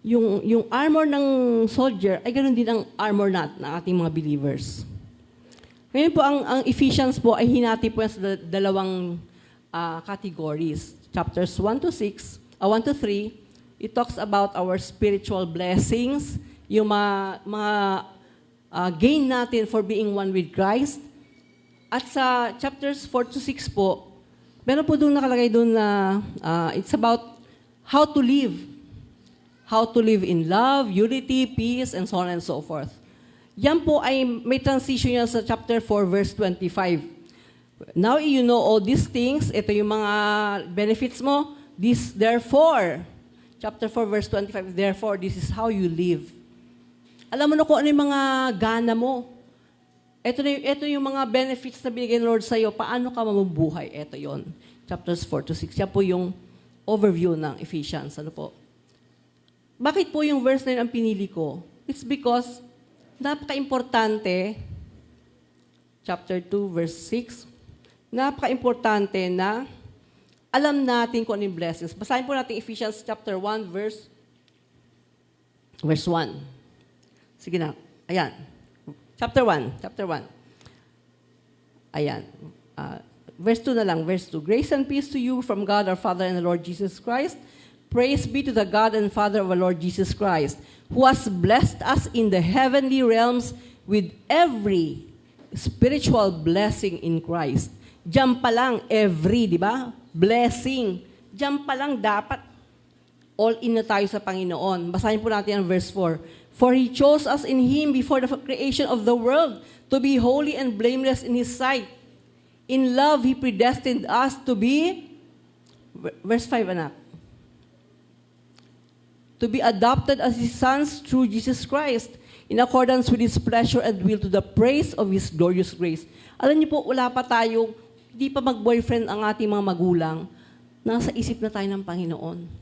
yung armor ng soldier, ay ganoon din ang armor ng ating mga believers. Ngayon po, ang Ephesians po ay hinati po sa dalawang categories. Chapters 1 to 3, it talks about our spiritual blessings, yung mga gain natin for being one with Christ. At sa chapters 4 to 6 po, meron po doon nakalagay doon na it's about how to live. How to live in love, unity, peace, and so on and so forth. Yan po ay may transition yan sa chapter 4, verse 25. Now you know all these things, ito yung mga benefits mo, therefore, chapter 4, verse 25, therefore, this is how you live. Alam mo na kung ano yung mga gana mo. Ito yung mga benefits na binigay ng Lord sa'yo. Paano ka mamubuhay? Ito yon. Chapters 4 to 6. Yan po yung overview ng Ephesians. Ano po? Bakit po yung verse na yun ang pinili ko? It's because napaka-importante, chapter 2, verse 6, napaka-importante na alam natin kung ano yung blessings. Basahin po natin Ephesians chapter 1, verse 1. Sige na. Ayan. Chapter 1. Ayan. verse 2 na lang, verse 2. Grace and peace to you from God our Father and the Lord Jesus Christ. Praise be to the God and Father of our Lord Jesus Christ, who has blessed us in the heavenly realms with every spiritual blessing in Christ. Diyan pa lang, every, di ba? Blessing. Diyan pa lang dapat all in na tayo sa Panginoon. Basahin po natin ang verse 4. For He chose us in Him before the creation of the world to be holy and blameless in His sight. In love, He predestined us to be, verse 5 anak, to be adopted as His sons through Jesus Christ, in accordance with His pleasure and will, to the praise of His glorious grace. Alam niyo po, wala pa tayong, hindi pa mag-boyfriend ang ating mga magulang, nasa isip na tayo ng Panginoon.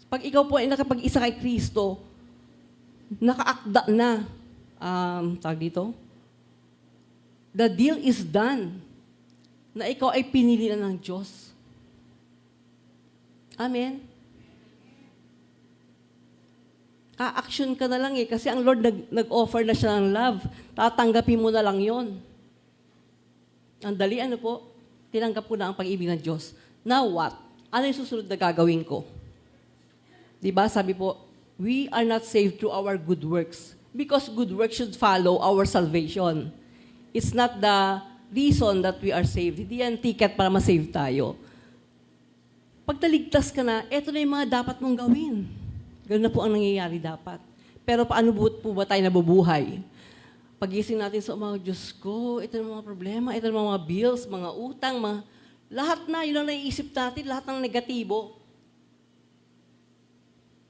Pag ikaw po ay nakapag-isa kay Kristo, nakaakda na, tawag dito, the deal is done, na ikaw ay pinili na ng Diyos. Amen? A-action ka na lang kasi ang Lord nag-offer na siya ng love. Tatanggapin mo na lang yon. Ang dali, ano po? Tinanggap ko na ang pag-ibig ng Diyos. Now what? Ano yung susunod na gagawin ko? Diba, sabi po, we are not saved through our good works because good works should follow our salvation. It's not the reason that we are saved. Hindi yan ticket para ma-save tayo. Pag naligtas ka na, eto na yung mga dapat mong gawin. Ganun na po ang nangyayari dapat. Pero paano po ba tayo nabubuhay? Pagising natin sa Diyos ko, ito na mga problema, ito na mga bills, mga utang, lahat na, yun ang naiisip natin, lahat ng negatibo.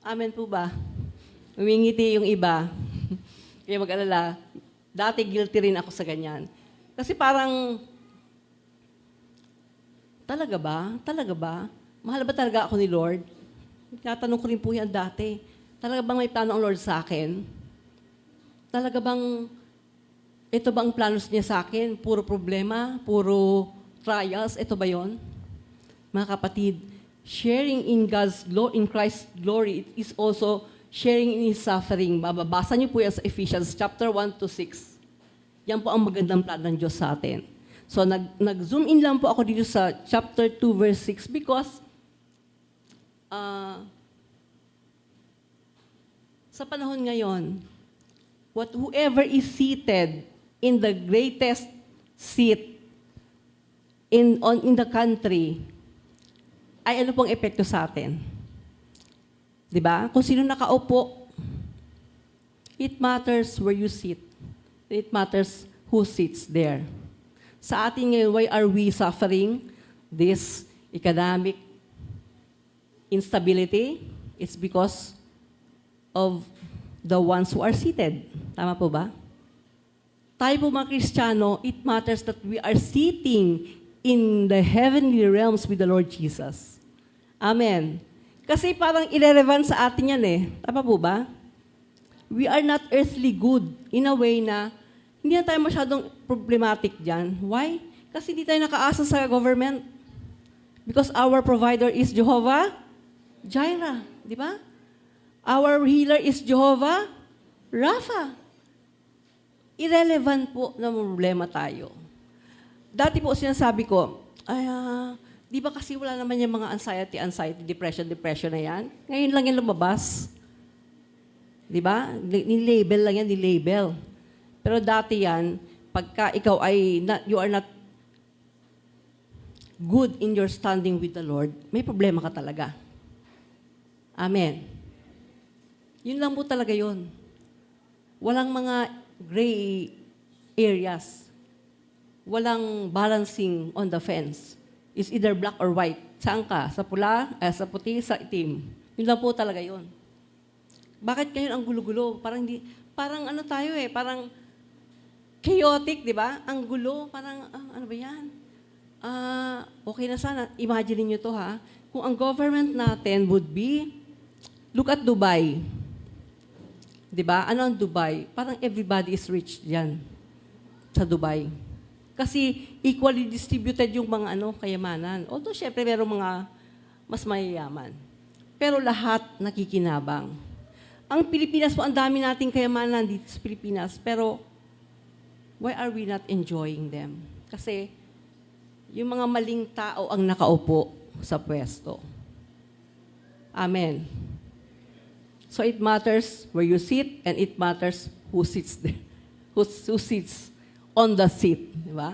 Amen po ba? Umingiti yung iba. Kaya mag-alala, dati guilty rin ako sa ganyan. Kasi parang, talaga ba? Talaga ba? Mahal ba talaga ako ni Lord? Tinatanong ko rin po yan dati. Talaga bang may plano ang Lord sa akin? Talaga bang, ito ba ang planos niya sa akin? Puro problema? Puro trials? Ito ba yon? Mga kapatid, sharing in God's glory, in Christ's glory, it is also sharing in His suffering. Mababasa niyo po yan sa Ephesians chapter 1 to 6. Yan po ang magandang plano ng Diyos sa atin. So, nag-zoom in lang po ako dito sa chapter 2 verse 6 because sa panahon ngayon, whoever is seated in the greatest seat in the country, ay ano pong epekto sa atin? Diba? Kung sino nakaupo, it matters where you sit. It matters who sits there. Sa atin ngayon, why are we suffering this economic instability? It's because of the ones who are seated. Tama po ba? Tayo po mga Kristiyano, it matters that we are sitting in the heavenly realms with the Lord Jesus. Amen. Kasi parang irrelevant sa atin yan eh. Tama po ba? We are not earthly good in a way na hindi na tayo masyadong problematic dyan. Why? Kasi hindi tayo nakaasa sa government. Because our provider is Jehovah Jireh. Di ba? Our healer is Jehovah Rapha. Irrelevant po na problema tayo. Dati po sinasabi ko, di ba kasi wala naman yung mga anxiety, depression na yan? Ngayon lang yan lumabas. Di ba? Ni-label lang yan, ni-label. Pero dati yan, pagka ikaw ay, you are not good in your standing with the Lord, may problema ka talaga. Amen. Yun lang po talaga yun. Walang mga gray areas. Walang balancing on the fence. It's either black or white. Saan ka? Sa pula, sa puti, sa itim. Yun lang po talaga yun. Bakit ngayon ang gulo-gulo? Parang ano tayo eh, parang chaotic, di ba? Ang gulo, parang, ano ba yan? Okay na sana. Imagine niyo to ha. Kung ang government natin would be, look at Dubai. Di ba? Ano ang Dubai? Parang everybody is rich diyan sa Dubai. Kasi equally distributed yung mga kayamanan. Although syempre merong mga mas mayayaman. Pero lahat nakikinabang. Ang Pilipinas po, ang dami nating kayamanan dito sa Pilipinas. Pero why are we not enjoying them? Kasi yung mga maling tao ang nakaupo sa pwesto. Amen. So it matters where you sit and it matters who sits there. Who sits on the seat. Di ba?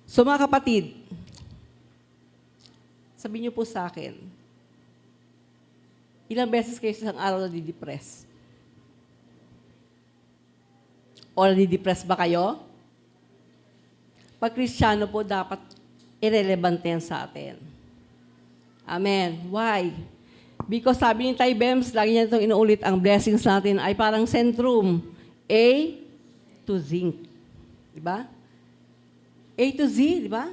So mga kapatid, sabihin niyo po sa akin, ilang beses kayo sa isang araw na didepress? O nadidepress ba kayo? Pag Kristiyano po, dapat irrelevant yan sa atin. Amen. Why? Because sabi ni Ty Bems, lagi niya itong inuulit, ang blessings natin ay parang centrum. A to Z. Diba? A to Z, diba?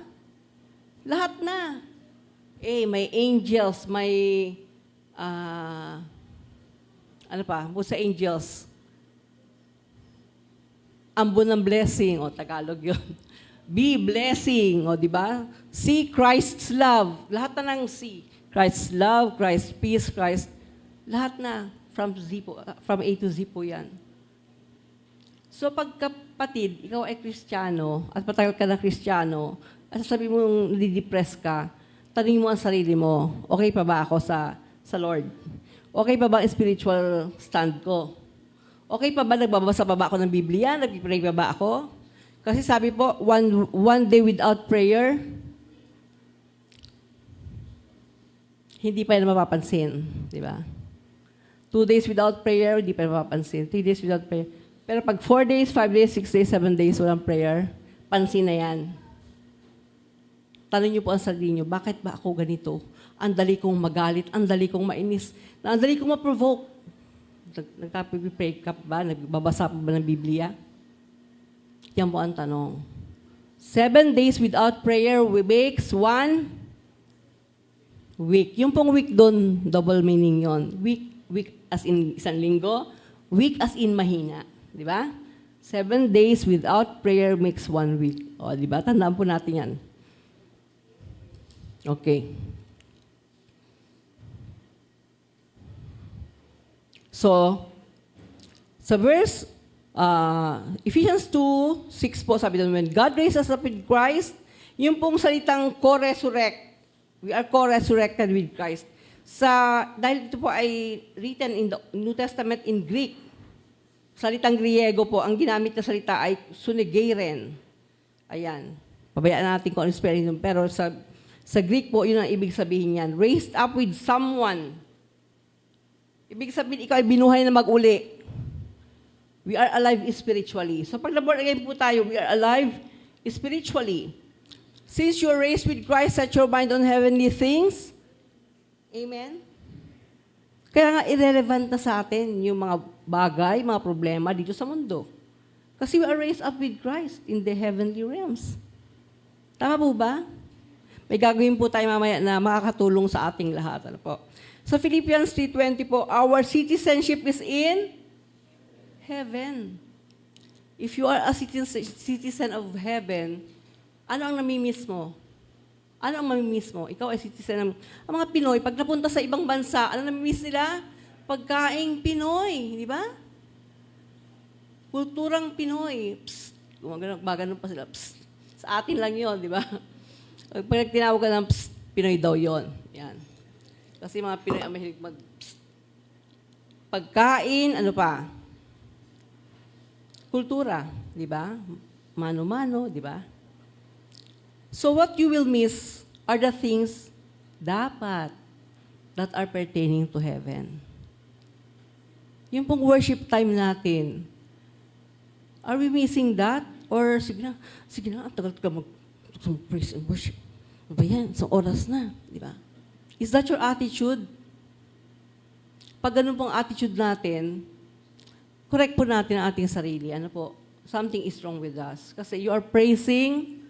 Lahat na. May angels, may, ano pa, sa angels. Ambon ng blessing, o Tagalog yun. B, blessing, o di ba? C, Christ's love. Lahat na ng C. Christ's love, Christ's peace, Christ. Lahat na. From A to Z po yan. So pagkapatid, ikaw ay Kristiyano, at patagal ka na Kristiyano, at sabi mo nadidepress ka, tanungin mo ang sarili mo, okay pa ba ako sa Lord? Okay pa ba ang spiritual stand ko? Okay pa ba nagbabasa pa ba ako ng Biblia? Nag-pray pa ba ako? Kasi sabi po, one day without prayer, hindi pa yan mapapansin. Di ba? 2 days without prayer, hindi pa yan mapapansin. 3 days without prayer. Pero pag 4 days, 5 days, 6 days, 7 days walang prayer, pansin na yan. Tanong niyo po ang sarili niyo, bakit ba ako ganito? Ang dali kong magalit, ang dali kong mainis, ang dali kong ma-provoke. Nagka-pray ka ba? Nagbabasa pa ba ng Biblia? Yan po ang tanong. 7 days without prayer makes 1 week. Yung pong week doon, double meaning yon. Week as in isang linggo, week as in mahina. Di ba? 7 days without prayer makes 1 week. O, di ba? Tandaan po natin yan. Okay. So, sa verse, Ephesians 2:6 po, sabi doon, when God raised us up with Christ, yung pong salitang co-resurrect, we are co-resurrected with Christ. Dahil ito po ay written in the New Testament in Greek, salitang Griego po, ang ginamit na salita ay sunegeiren. Ayan. Pabayaan natin kung ano spelling nun. Pero sa Greek po, yun ang ibig sabihin yan. Raised up with someone. Ibig sabihin, ikaw ay binuhay na mag-uli. We are alive spiritually. So pag naborn again po tayo, we are alive spiritually. Since you are raised with Christ, set your mind on heavenly things. Amen? Kaya nga irrelevant na sa atin yung mga bagay, mga problema dito sa mundo. Kasi we are raised up with Christ in the heavenly realms. Tama po ba? May gagawin po tayo mamaya na makakatulong sa ating lahat. Ano po? Sa Philippians 3:20 po, our citizenship is in heaven. If you are a citizen of heaven, ano ang namimiss mo? Ano ang mamimiss mo? Ikaw ay citizen ng... Ang mga Pinoy, pag napunta sa ibang bansa, ano namimiss nila? Pagkaing Pinoy, di ba? Kulturang Pinoy. Psst, gumagano pa sila. Psst. Sa atin lang yon, di ba? Pag tinawag ka ng psst, Pinoy daw yon. Yan. Kasi mga Pinoy ang mahilig mag... Psst. Pagkain, ano pa? Kultura, di ba? Mano-mano, di ba? So what you will miss are the things that are pertaining to heaven. Yung pong worship time natin, are we missing that? Or sige na, ang tagal ka praise and worship. Ano ba yan? Isang oras na, di ba? Is that your attitude? Pag ganun pong attitude natin, correct po natin ang ating sarili. Ano po? Something is wrong with us. Kasi you are praising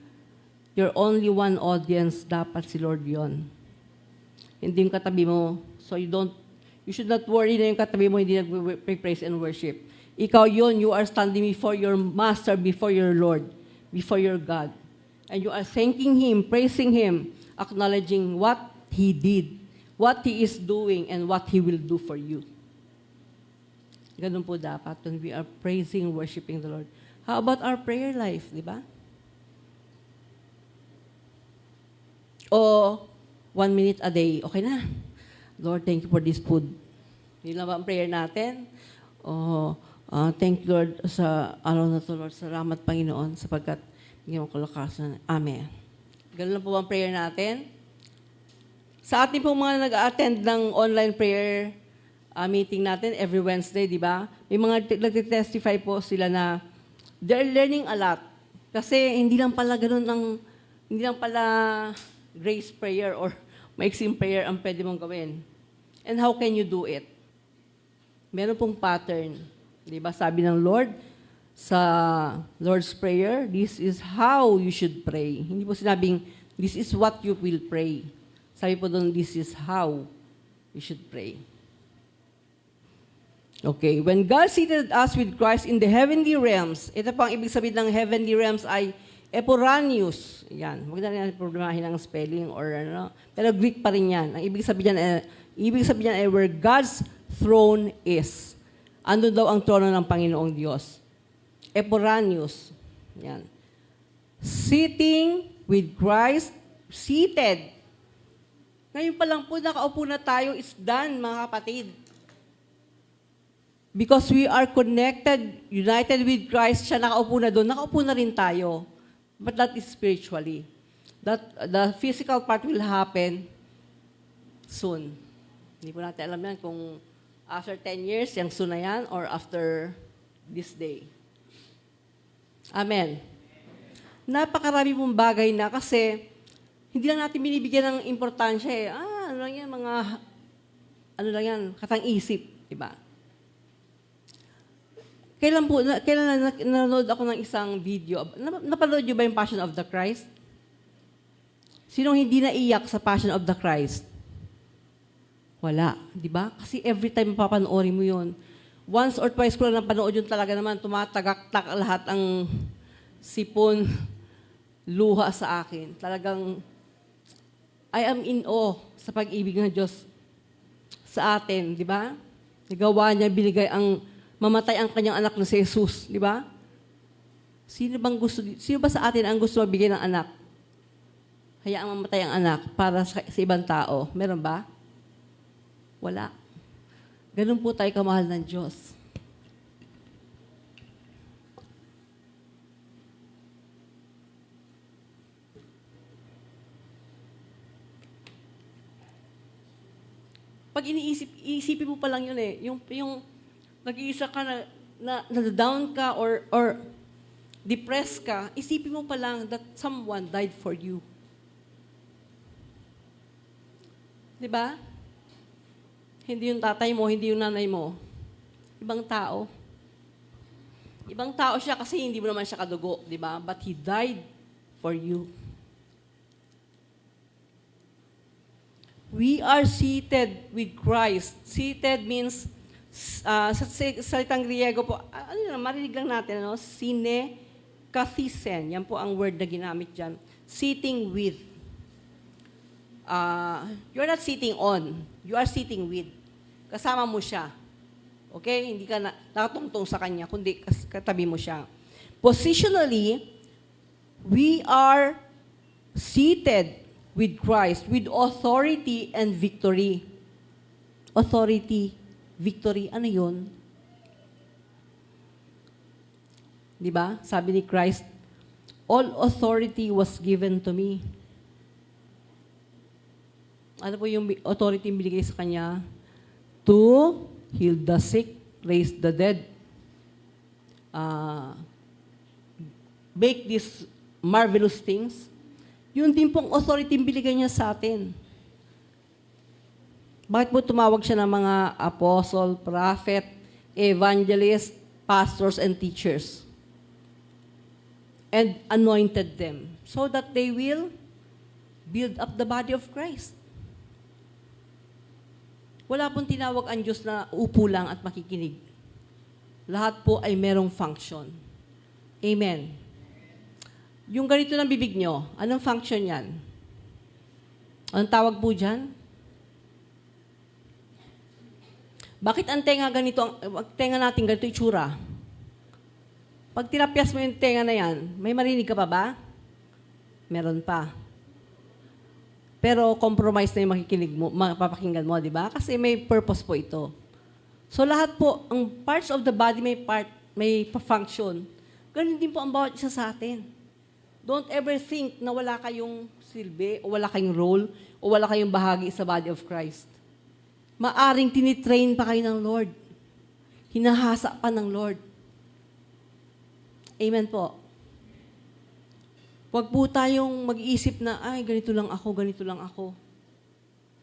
your only one audience, dapat si Lord yon. Hindi yung katabi mo. So you should not worry na yung katabi mo hindi nag-praise and worship. Ikaw yon, you are standing before your Master, before your Lord, before your God. And you are thanking Him, praising Him, acknowledging what He did, what He is doing, and what He will do for you. Ganun po dapat when we are praising, worshiping the Lord. How about our prayer life, di ba? O 1 minute a day, okay na. Lord, thank you for this food. Yun lang ba ang prayer natin? O thank you, Lord, sa araw na to, Lord. Salamat, Panginoon, sapagkat bigyan mo ko kalakasan. Amen. Ganun lang po ang prayer natin. Sa ating pong mga nag-attend ng online prayer meeting natin every Wednesday, di ba? May mga nag-testify po sila na they're learning a lot. Kasi hindi lang pala grace prayer or maiksing prayer ang pwede mong gawin. And how can you do it? Meron pong pattern. Di ba? Sabi ng Lord, sa Lord's Prayer, this is how you should pray. Hindi po sinabing, this is what you will pray. Sabi po doon, this is how you should pray. Okay, when God seated us with Christ in the heavenly realms, ito po ang ibig sabihin ng heavenly realms ay Eporanius. Yan, huwag na rin problemahin ang spelling or ano. Pero Greek pa rin yan. Ang ibig sabihin niyan ay where God's throne is. Andun daw ang trono ng Panginoong Diyos. Eporanius. Yan. Sitting with Christ, seated. Ngayon pa lang po, nakaupo na tayo, it's done, mga kapatid. Because we are connected, united with Christ, siya nakaupo na doon, nakaupo na rin tayo. But that is spiritually. The physical part will happen soon. Hindi po natin alam yan kung after 10 years, yung soon na yan, or after this day. Amen. Napakarami pong bagay na kasi hindi lang natin binibigyan ng importansya eh. Ano lang yan, katang-isip, diba? Kailan nanonood ako ng isang video. Napanood niyo ba yung Passion of the Christ? Sinong hindi naiyak sa Passion of the Christ? Wala, di ba? Kasi every time papanoorin mo yun, once or twice ko lang napanood yun talaga naman, tumatagaktak lahat ang sipon, luha sa akin. Talagang, I am in awe sa pag-ibig ng Diyos sa atin, di ba? Nagawa niya, binigay mamatay ang kanyang anak na si Jesus, di ba? Sino ba sa atin ang gusto magbigay ng anak? Hayaang mamatay ang anak para sa ibang tao. Meron ba? Wala. Ganun po tayo kamahal ng Diyos. Pag isipin mo pa lang yun eh, yung nag-iisa ka na down ka or depressed ka, isipin mo pa lang that someone died for you. Di ba? Hindi yung tatay mo, hindi yung nanay mo. Ibang tao. Ibang tao siya kasi hindi mo naman siya kadugo, di ba? But He died for you. We are seated with Christ. Seated means, sa salitang Griego po, marinig lang natin, sine kathisen. Yan po ang word na ginamit dyan. Sitting with. You're not sitting on. You are sitting with. Kasama mo siya. Okay? Hindi ka nakatungtong sa kanya, kundi katabi mo siya. Positionally, we are seated with Christ, with authority and victory. Authority, victory, ano yun? Di ba? Sabi ni Christ, all authority was given to me. Ano po yung authority binigay sa kanya? To heal the sick, raise the dead, make these marvelous things. Yun din pong authority binigay niya sa atin. Bakit po tumawag siya ng mga apostle, prophet, evangelist, pastors, and teachers? And anointed them so that they will build up the body of Christ. Wala pong tinawag ang Diyos na upo lang at makikinig. Lahat po ay merong function. Amen. Yung ganito ng bibig nyo, anong function yan? Anong tawag po dyan? Bakit ang tenga ganito, ang tenga natin ganito itsura? Pag tinapyas mo yung tenga na yan, may marinig ka pa ba? Meron pa. Pero compromise na yung makikinig mo, mapapakinggan mo, di ba? Kasi may purpose po ito. So lahat po, ang parts of the body may function. Ganun din po ang bawat isa sa atin. Don't ever think na wala kayong silbi, o wala kayong role, o wala kayong bahagi sa body of Christ. Maaring tinitrain pa kayo ng Lord. Hinahasa pa ng Lord. Amen po. Huwag po tayong mag-iisip na, ay, ganito lang ako, ganito lang ako.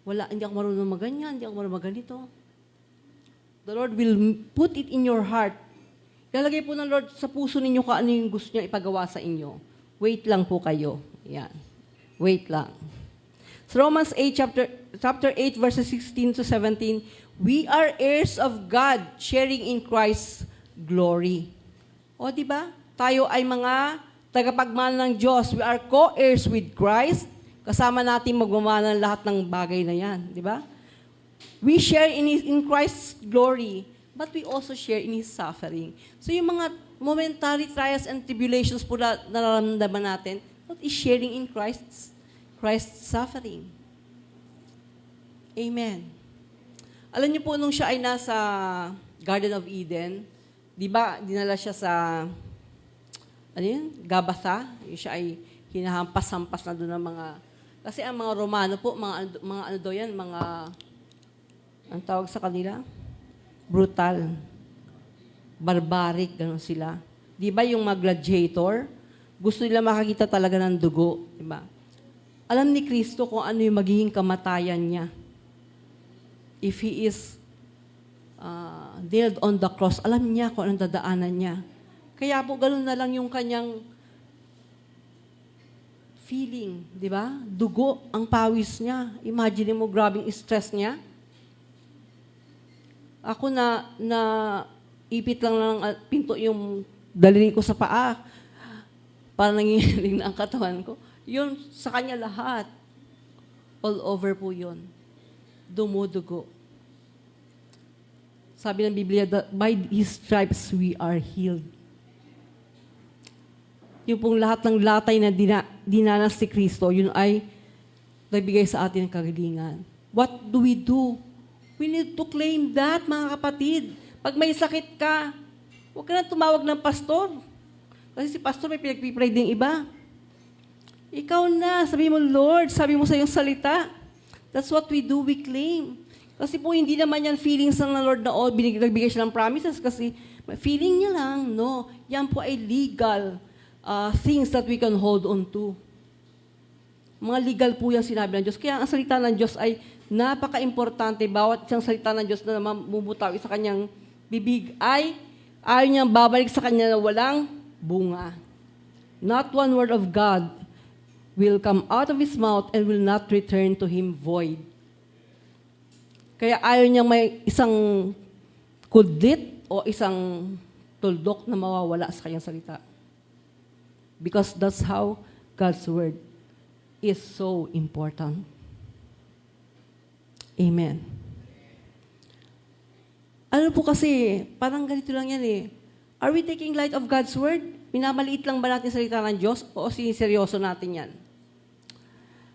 Wala, hindi ako marunong maganyan, hindi ako marunong maganito. The Lord will put it in your heart. Ilalagay po ng Lord sa puso ninyo kung ano yung gusto niya ipagawa sa inyo. Wait lang po kayo. Yan. Wait lang. So Romans 8, chapter 8, verses 16 to 17, we are heirs of God, sharing in Christ's glory. O, di ba? Tayo ay mga tagapagmana ng Diyos. We are co-heirs with Christ. Kasama natin magmamana ng lahat ng bagay na yan. Di ba? We share in Christ's glory, but we also share in His suffering. So yung mga momentary trials and tribulations po na nararamdaman natin, that is sharing in Christ's suffering. Amen. Alam niyo po, nung siya ay nasa Garden of Eden, di ba, dinala siya sa, Gabatha, yung siya ay hinahampas-hampas na doon ng mga, kasi ang mga Romano po, mga ano daw yan, ang tawag sa kanila? Brutal. Barbaric, gano'n sila. Di ba yung mga gladiator, gusto nila makakita talaga ng dugo, di ba? Alam ni Kristo kung ano yung magiging kamatayan niya. If He is nailed on the cross, alam niya kung anong dadaanan niya. Kaya po, gano'n na lang yung kanyang feeling, di ba? Dugo ang pawis niya. Imagine mo, grabing stress niya. Ako na ipit lang pinto yung daliri ko sa paa para nanginginig na ang katawan ko. Yun, sa kanya lahat. All over po yun. Dumudugo. Sabi ng Biblia, by His stripes we are healed. Yung pong lahat ng latay na dinanas si Kristo, yun ay nagbigay sa atin ng kagalingan. What do? We need to claim that, mga kapatid. Pag may sakit ka, huwag ka na tumawag ng pastor. Kasi si pastor may pinagpipray din iba. Ikaw na, sabi mo, Lord, sabi mo sa iyong salita. That's what we do, we claim. Kasi po, hindi naman yan feelings ng Lord na, nagbigay siya ng promises kasi feeling niya lang. No, yan po ay legal things that we can hold on to. Mga legal po yan sinabi ng Diyos. Kaya ang salita ng Diyos ay napaka-importante. Bawat isang salita ng Diyos na mamumutawi sa kanyang bibig ay ayaw niyang babalik sa kanya na walang bunga. Not one word of God will come out of His mouth and will not return to Him void. Kaya ayaw niyang may isang kudlit o isang tuldok na mawawala sa kanyang salita. Because that's how God's word is so important. Amen. Ano po kasi, parang ganito lang yan eh. Are we taking light of God's word? Minamaliit lang ba natin salita ng Diyos o siniseryoso natin yan?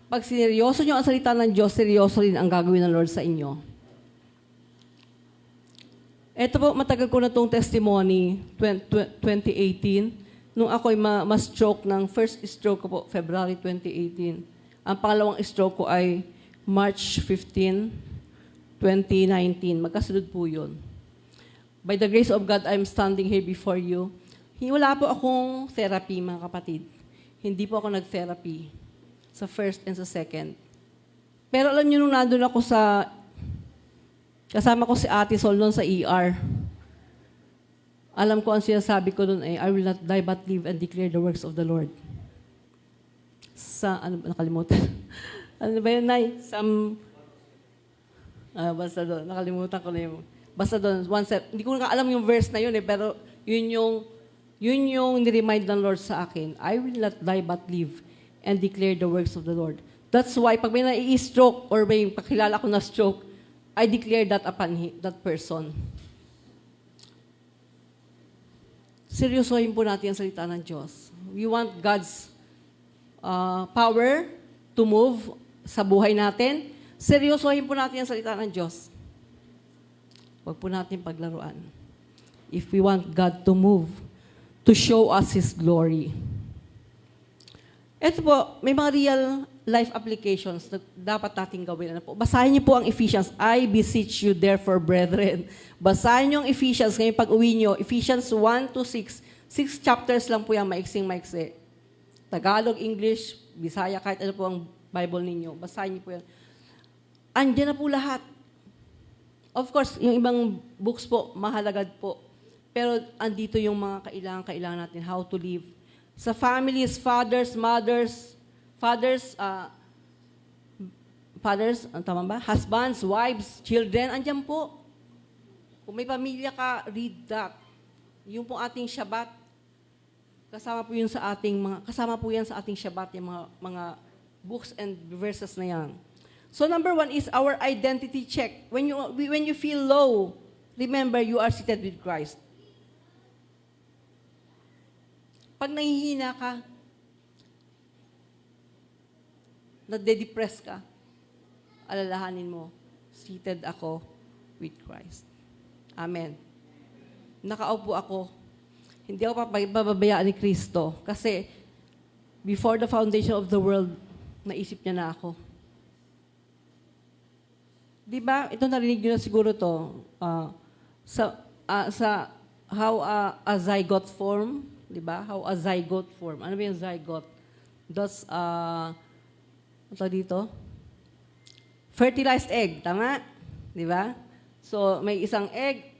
Pag sineryoso nyo ang salita ng Diyos, seryoso rin ang gagawin ng Lord sa inyo. Ito po, matagal ko na itong testimony, 2018. Nung ako'y ma-stroke ng first stroke ko po, February 2018. Ang pangalawang stroke ko ay March 15, 2019. Magkasunod po yun. By the grace of God, I'm standing here before you. Wala po akong therapy, mga kapatid. Hindi po ako nag-therapy sa first and sa second. Pero alam niyo, nung nandun ako kasama ko si Ate Sol noon sa ER, alam ko ang sinasabi ko doon ay, I will not die but live and declare the works of the Lord. Nakalimutan. Ano ba yun, Nay? Basta doon, nakalimutan ko na yun. Basta doon, hindi ko na alam yung verse na yun pero yun yung ni-remind ng Lord sa akin. I will not die but live and declare the works of the Lord. That's why, pag may nai-stroke or may pakilala ko na stroke, I declare that upon that person. seryosohin po natin ang salita ng Diyos. We want God's power to move sa buhay natin. Seryosohin po natin ang salita ng Diyos. Huwag po natin paglaruan. If we want God to move, to show us His glory. Ito po, may mga real life applications na dapat natin gawin. Ano po? Basahin niyo po ang Ephesians. I beseech you therefore, brethren. Basahin niyo ang Ephesians ngayon pag uwi niyo. Ephesians 1 to 6. 6 chapters lang po yan, maiksing-maiksi. Tagalog, English, Bisaya, kahit ano po ang Bible ninyo. Basahin niyo po yan. Andiyan na po lahat. Of course, yung ibang books po, mahalagad po. Pero andito yung mga kailangan natin, how to live. Sa families, fathers, mothers, ang tama ba? Husbands, wives, children, andyan po. Kung may pamilya ka, read that. Yung po ating Shabbat, kasama po yan sa ating Shabbat, yung mga books and verses na yan. So number 1 is our identity check. When you feel low, remember you are seated with Christ. Pag nahihina ka, nade-depress ka, alalahanin mo, seated ako with Christ. Amen. Nakaupo ako. Hindi ako pababayaan ni Kristo kasi before the foundation of the world, naisip niya na ako. Di ba? Ito narinig niyo na siguro to. Sa how a zygote form, di ba? How a zygote form. Ano ba yung zygote? That's, ito dito? Fertilized egg, tama? Di ba? So, may isang egg,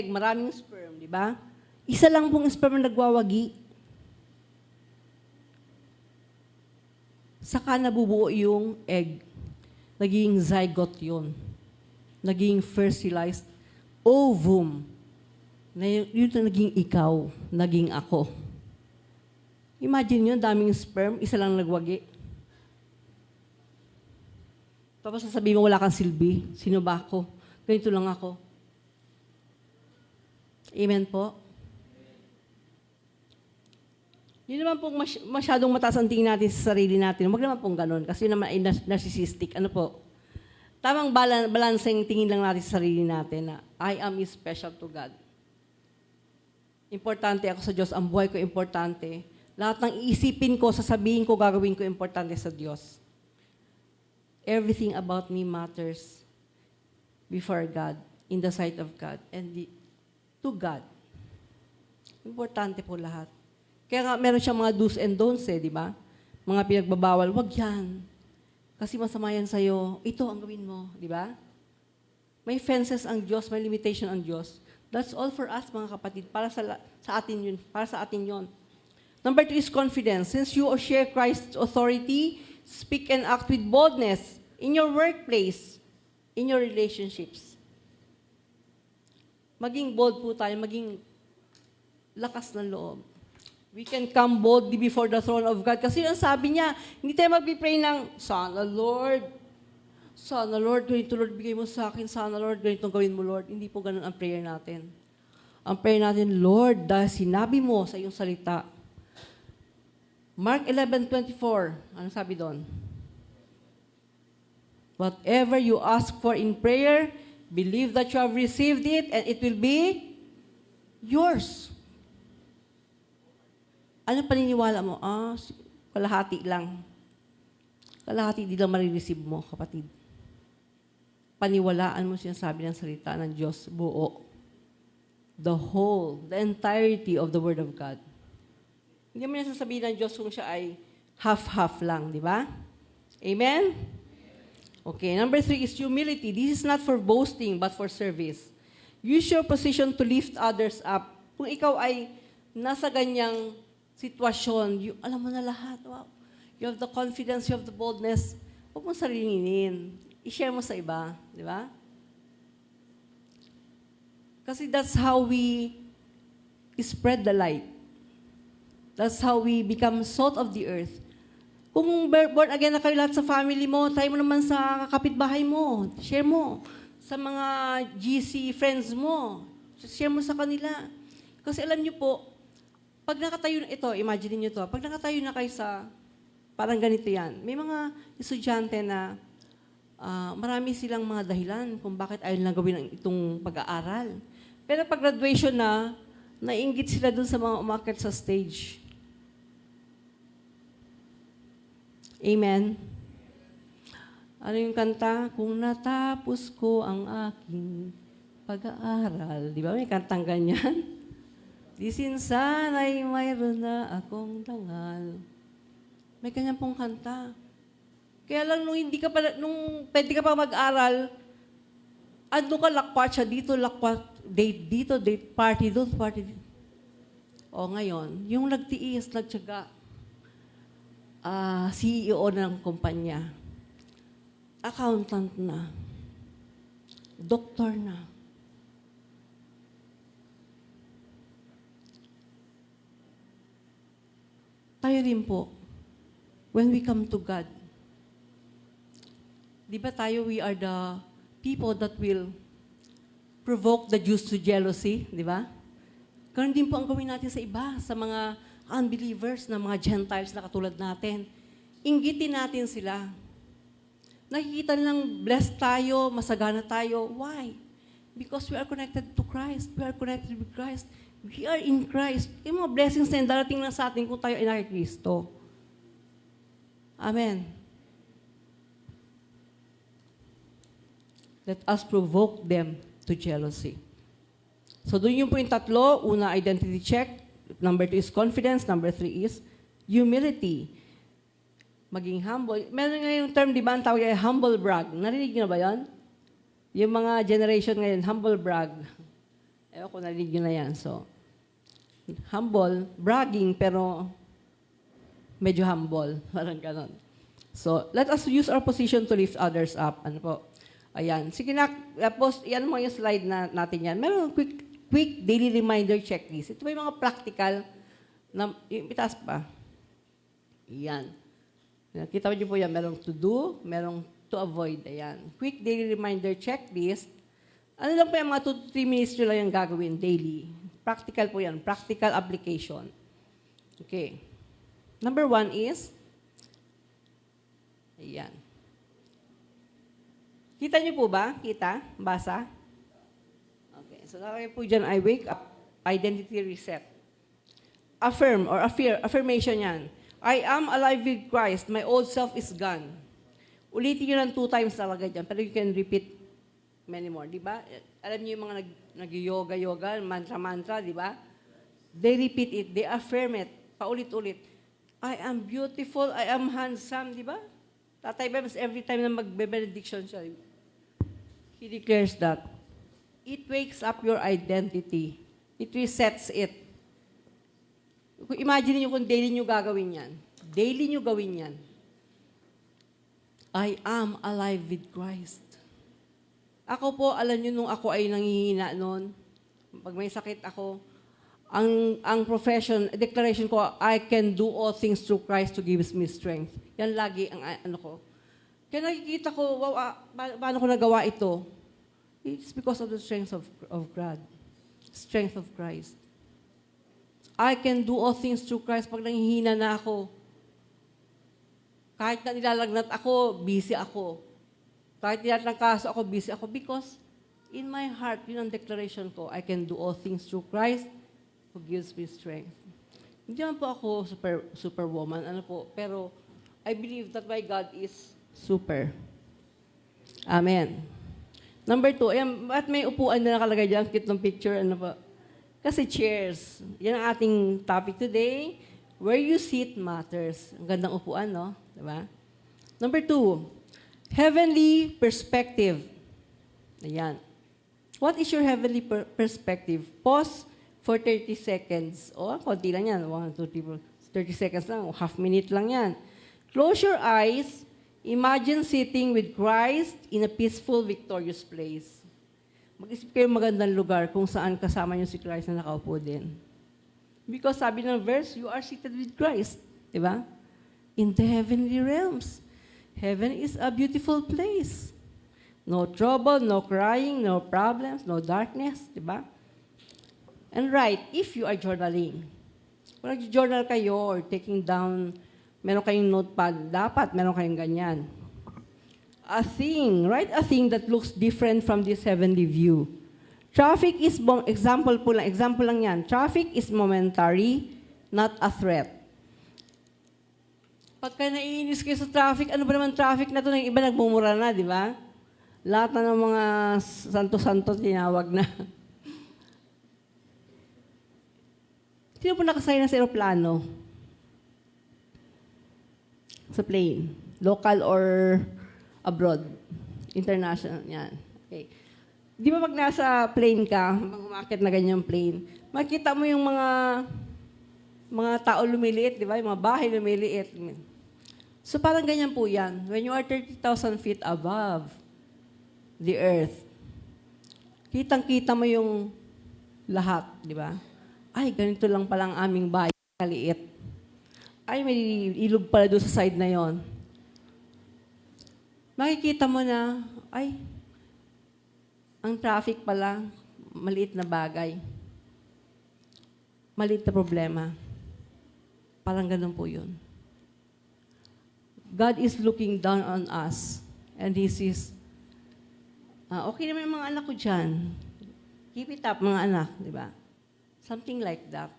maraming sperm, di ba? Isa lang pong sperm na nagwawagi. Saka nabubuo yung egg. Naging zygote yun. Naging fertilized ovum. Yun na naging ikaw, naging ako. Imagine yun, daming sperm, isa lang nagwagi. Tapos sasabihin mo, wala kang silbi. Sino ba ako? Ganito lang ako. Amen po? Yun naman pong masyadong mataas ang tingin natin sa sarili natin. Huwag naman pong ganun. Kasi yun naman ay narcissistic. Ano po? Tamang balancing tingin lang natin sa sarili natin na I am special to God. Importante ako sa Diyos. Ang buhay ko importante. Lahat ng iisipin ko, sasabihin ko, gagawin ko, importante sa Diyos. Everything about me matters before God, in the sight of God, and to God. Importante po lahat. Kaya nga, meron siyang mga do's and don'ts di ba? Mga pinagbabawal, wag yan. Kasi masama yan sa'yo. Ito ang gawin mo, di ba? May fences ang Diyos, may limitation ang Diyos. That's all for us, mga kapatid. Para sa atin yun. Para sa atin yun. Number 2 is confidence. Since you share Christ's authority, speak and act with boldness in your workplace, in your relationships. Maging bold po tayo, maging lakas ng loob. We can come boldly before the throne of God. Kasi yung sabi niya, hindi tayo mag-pray ng, sana Lord, ganito Lord, bigay mo sa akin, sana Lord, ganito gawin mo Lord. Hindi po ganun ang prayer natin. Ang prayer natin, Lord, dahil sinabi mo sa iyong salita. Mark 11:24, ano sabi doon? Whatever you ask for in prayer, believe that you have received it and it will be yours. Ano paniniwala mo? Kalahati lang. Kalahati di lang marireceive mo, kapatid. Paniwalaan mo sinasabi ng salita ng Diyos, buo. The whole, the entirety of the Word of God. Hindi mo niya sasabihin ng Diyos kung siya ay half-half lang, di ba? Amen? Okay, number 3 is humility. This is not for boasting, but for service. Use your position to lift others up. Kung ikaw ay nasa ganyang sitwasyon, alam mo na lahat. Wow. You have the confidence, you have the boldness. Huwag mo sarilinin. I-share mo sa iba. Di ba? Kasi that's how we spread the light. That's how we become salt of the earth. Kung born again na kayo lahat sa family mo, try mo naman sa kapitbahay mo. Share mo. Sa mga GC friends mo. Share mo sa kanila. Kasi alam niyo po, Pag nakatayo na ito, imagine niyo to, pag nakatayo na kayo sa, parang ganito yan, may mga estudyante na marami silang mga dahilan kung bakit ayaw nilang gawin itong pag-aaral. Pero pag graduation na, nainggit sila dun sa mga umakyat sa stage. Amen. Ano yung kanta? Kung natapos ko ang aking pag-aaral. Di ba may kantang ganyan? Di sana'y mayroon na akong dangal. May ganyan pong kanta. Kaya lang nung hindi ka pa, nung pwede ka pa mag-aral, ando ka lakwat siya dito, lakwat, date dito, date party doon, party dito. O ngayon, yung nagtiis, nagtyaga, CEO ng kumpanya, accountant na, doktor na. Tayo rin po, when we come to God, di ba tayo, we are the people that will provoke the Jews to jealousy, di ba? Ganun din po ang gawin natin sa iba, sa mga unbelievers, na mga Gentiles na katulad natin. Inggitin natin sila. Nakikita nilang blessed tayo, masagana tayo. Why? Because we are connected to Christ. We are connected with Christ. We are in Christ. Yung mga blessings na yun, darating lang sa atin kung tayo ay naki Kristo. Amen. Let us provoke them to jealousy. So doon yung po yung tatlo. Una, identity check. Number 2 is confidence. Number 3 is humility. Maging humble. Meron nga yung term, di ba, ang tawag ay humble brag. Narinig niyo na ba yan? Yung mga generation ngayon, humble brag. Ewan ko, narinig niyo na yan. So, humble, bragging, pero medyo humble. Parang ganon. So, let us use our position to lift others up. Ano po? Ayan. Sige na, post, yan mo yung slide na natin yan. Meron quick daily reminder checklist. Ito ba yung mga practical na, itaas pa. Yan. Kita niyo po yan, merong to do, merong to avoid. Ayan. Quick daily reminder checklist. Ano lang po yung mga 2 to 3 minutes nyo lang yung gagawin daily. Practical po yan. Practical application. Okay. Number 1 is, ayan. Kita niyo po ba? Kita? Basa? Okay. So, nakalagay po dyan, I wake up, identity reset. Affirm or affirmation yan. I am alive with Christ. My old self is gone. Ulitin nyo lang 2 times talaga dyan, pero you can repeat many more, di ba? Alam niyo yung mga nag-yoga, mantra-mantra, di ba? They repeat it, they affirm it, paulit-ulit. I am beautiful, I am handsome, di ba? Tatay Bebs, every time na magbe-benediction siya, he declares that. It wakes up your identity. It resets it. Imagine niyo kung daily niyo gagawin yan. Daily niyo gawin yan. I am alive with Christ. Ako po, alam niyo, nung ako ay nanghihina noon, pag may sakit ako, ang profession, declaration ko, I can do all things through Christ who gives me strength. Yan lagi ang ano ko. Kaya nakikita ko, wow, paano ko nagawa ito? It's because of the strength of God. Strength of Christ. I can do all things through Christ pag nanghihina na ako. Kahit na nilalagnat ako, busy ako. Kahit nilatrangkaso ako, busy ako. Because in my heart, yun ang declaration ko, I can do all things through Christ who gives me strength. Hindi naman po ako superwoman, ano po, pero I believe that my God is super. Amen. Number 2, ayan, at may upuan na nakalagay dyan, cute ng picture, ano po. Kasi chairs. Yan ang ating topic today. Where you sit matters. Ang gandang upuan, no? Diba? Number 2, heavenly perspective. Ayan. What is your heavenly perspective? Pause for 30 seconds. O, konti lang yan. 1, 2, 3, 30 seconds lang. Half minute lang yan. Close your eyes. Imagine sitting with Christ in a peaceful, victorious place. Mag-isip kayo magandang lugar kung saan kasama niyo si Christ na nakaupo din. Because sabi ng verse, you are seated with Christ. Diba? In the heavenly realms. Heaven is a beautiful place. No trouble, no crying, no problems, no darkness. Diba? And right, if you are journaling, Kung nag-journal kayo or taking down, meron kayong notepad, dapat meron kayong ganyan. Write a thing that looks different from this heavenly view. Traffic is, example lang yan. Traffic is momentary, not a threat. Pagka naiinis kayo sa traffic, ano ba naman traffic na to? Yung iba nagmumura na, di ba? Lahat na ng mga santo-santo tinawag na. Sino po nakasaya na sa aeroplano? Sa plane? Local or abroad? International? Yan. Okay. Di ba pag nasa plane ka, umakit na ganyang plane, makita mo yung mga tao lumiliit, di ba? Yung mga bahay lumiliit. So parang ganyan po yan. When you are 30,000 feet above the earth, kitang-kita mo yung lahat, di ba? Ay, ganito lang palang aming bahay, kaliit. Ay, may ilog pala doon sa side na yon. Makikita mo na, ay, ang traffic pala, maliit na bagay. Maliit na problema. Parang ganun po yun. God is looking down on us. And He says, okay naman yung mga anak ko dyan. Keep it up, mga anak, di ba? Something like that.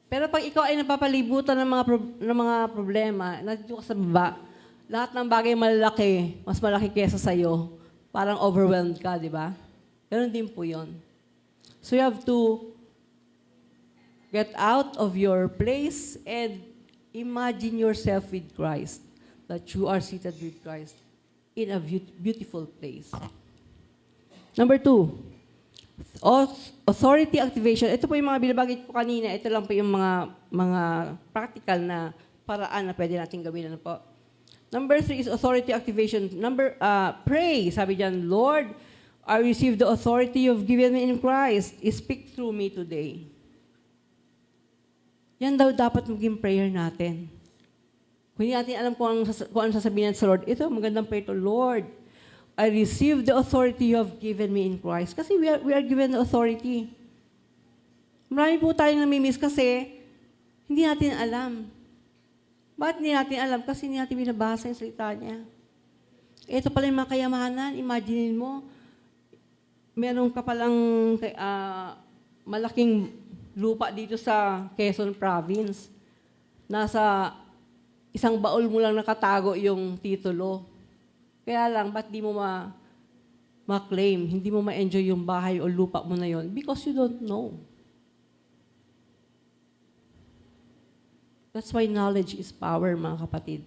Pero pag ikaw ay napapalibutan ng mga problema, nandito ka sa baba, lahat ng bagay malalaki, mas malaki kesa sa'yo, parang overwhelmed ka, di ba? Ganun din po yun. So you have to get out of your place and imagine yourself with Christ, that you are seated with Christ in a beautiful place. Number 2, authority activation. Ito po yung mga binabagit ko kanina. Ito lang po yung mga practical na paraan na pwede natin gawin. Ano po? Number 3 is authority activation. Pray. Sabi dyan, Lord, I receive the authority you've given me in Christ. Speak through me today. Yan daw dapat maging prayer natin. Kung hindi natin alam kung ano sasabihin natin sa Lord, ito, magandang prayer to, Lord, I receive the authority you have given me in Christ. Kasi we are given the authority. Marami po tayong namimiss kasi hindi natin alam. Bakit hindi natin alam? Kasi hindi natin binabasa yung salita niya. Ito pala yung mga kayamanan. Imagine mo, meron ka palang malaking lupa dito sa Quezon Province. Nasa isang baul mo lang nakatago yung titulo. Kaya lang, ba't di mo ma-claim, hindi mo ma-enjoy yung bahay o lupa mo na yon? Because you don't know. That's why knowledge is power, mga kapatid.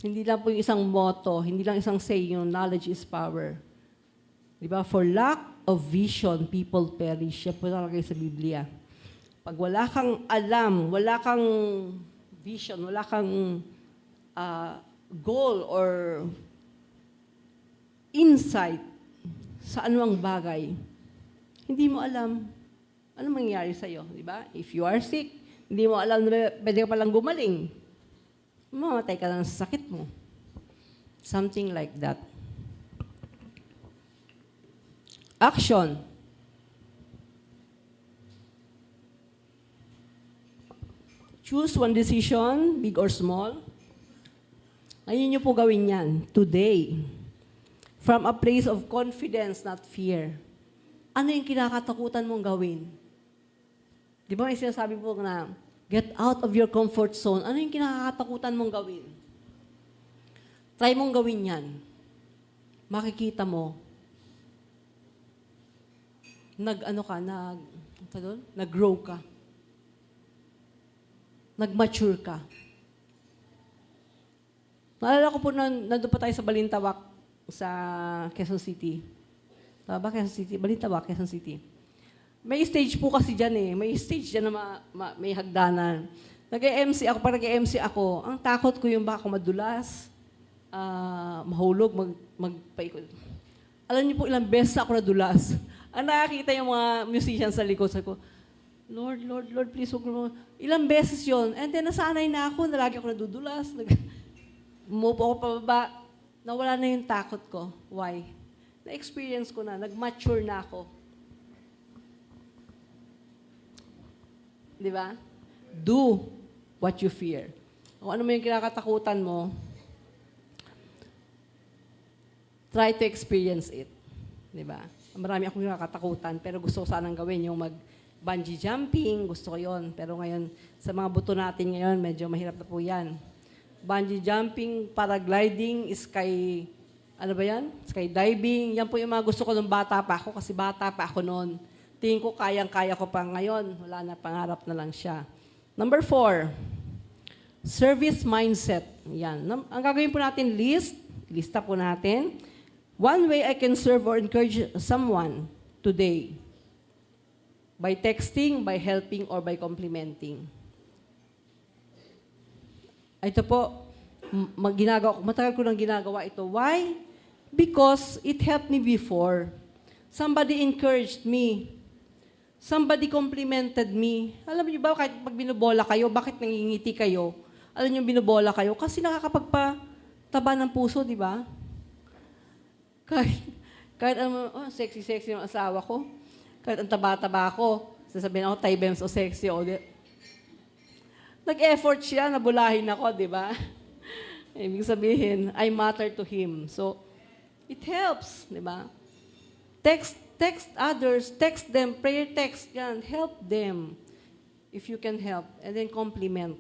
Hindi lang po yung isang motto, hindi lang isang saying, yung knowledge is power. Diba? For lack of vision, people perish. Yan po nakalagay sa Biblia. Pag wala kang alam, wala kang vision, wala kang goal or insight sa anumang bagay, hindi mo alam ano mangyayari sa'yo, di ba? If you are sick, hindi mo alam na pwede ka palang gumaling. Mamatay ka lang sa sakit mo. Something like that. Action. Choose one decision, big or small. Ngayon niyo po gawin yan, today. From a place of confidence, not fear. Ano yung kinakatakutan mong gawin? Di ba may sinasabi po na, get out of your comfort zone. Ano yung kinakatakutan mong gawin? Try mong gawin yan. Makikita mo, nag-grow ka. Nag-mature ka. Naalala ko po nandun pa tayo sa Balintawak sa Quezon City. Tama ba Quezon City? Balintawak, Quezon City. May stage po kasi dyan eh. May stage dyan na may hagdanan. Nag-MC ako, pag nag-MC ako, ang takot ko yung baka ako madulas, mahulog, magpaikot. Alam niyo po ilang beses ako nadulas. Ang nakakita yung mga musicians sa likod, sabi ko, Lord, please, huwag mo. Ilang beses yon. And then nasanay na ako, na lagi ako nadudulas. Umupo ako pababa, nawala na yung takot ko. Why? Na-experience ko na, nag-mature na ako. Di ba? Do what you fear. Kung ano mo yung kinakatakutan mo, try to experience it. Di ba? Marami akong kinakatakutan, pero gusto ko sanang gawin yung mag-bungee jumping, gusto ko yon. Pero ngayon, sa mga buto natin ngayon, medyo mahirap na po yan. Bungee jumping, paragliding, ano ba yan? Skydiving, yan po yung mga gusto ko nung bata pa ako, kasi bata pa ako noon. Tingin ko kayang-kaya ko pa ngayon. Wala na, pangarap na lang siya. Number 4, service mindset. Yan. Ang gagawin po natin, lista po natin. One way I can serve or encourage someone today. By texting, by helping, or by complimenting. Ito po, matagal ko nang ginagawa ito. Why? Because it helped me before. Somebody encouraged me. Somebody complimented me. Alam niyo ba, kahit pag binubola kayo, bakit nangingiti kayo? Alam niyo binubola kayo? Kasi nakakapagpataba ng puso, di ba? Kahit sexy-sexy yung asawa ko. Kahit ang taba-taba ko. Sasabihin ako, Ty-Bems o sexy. Nag-effort siya, nabulahin ako, di ba? Ibig sabihin, I matter to him. So, it helps, di ba? Text others, text them, prayer text, yan, help them if you can help. And then compliment.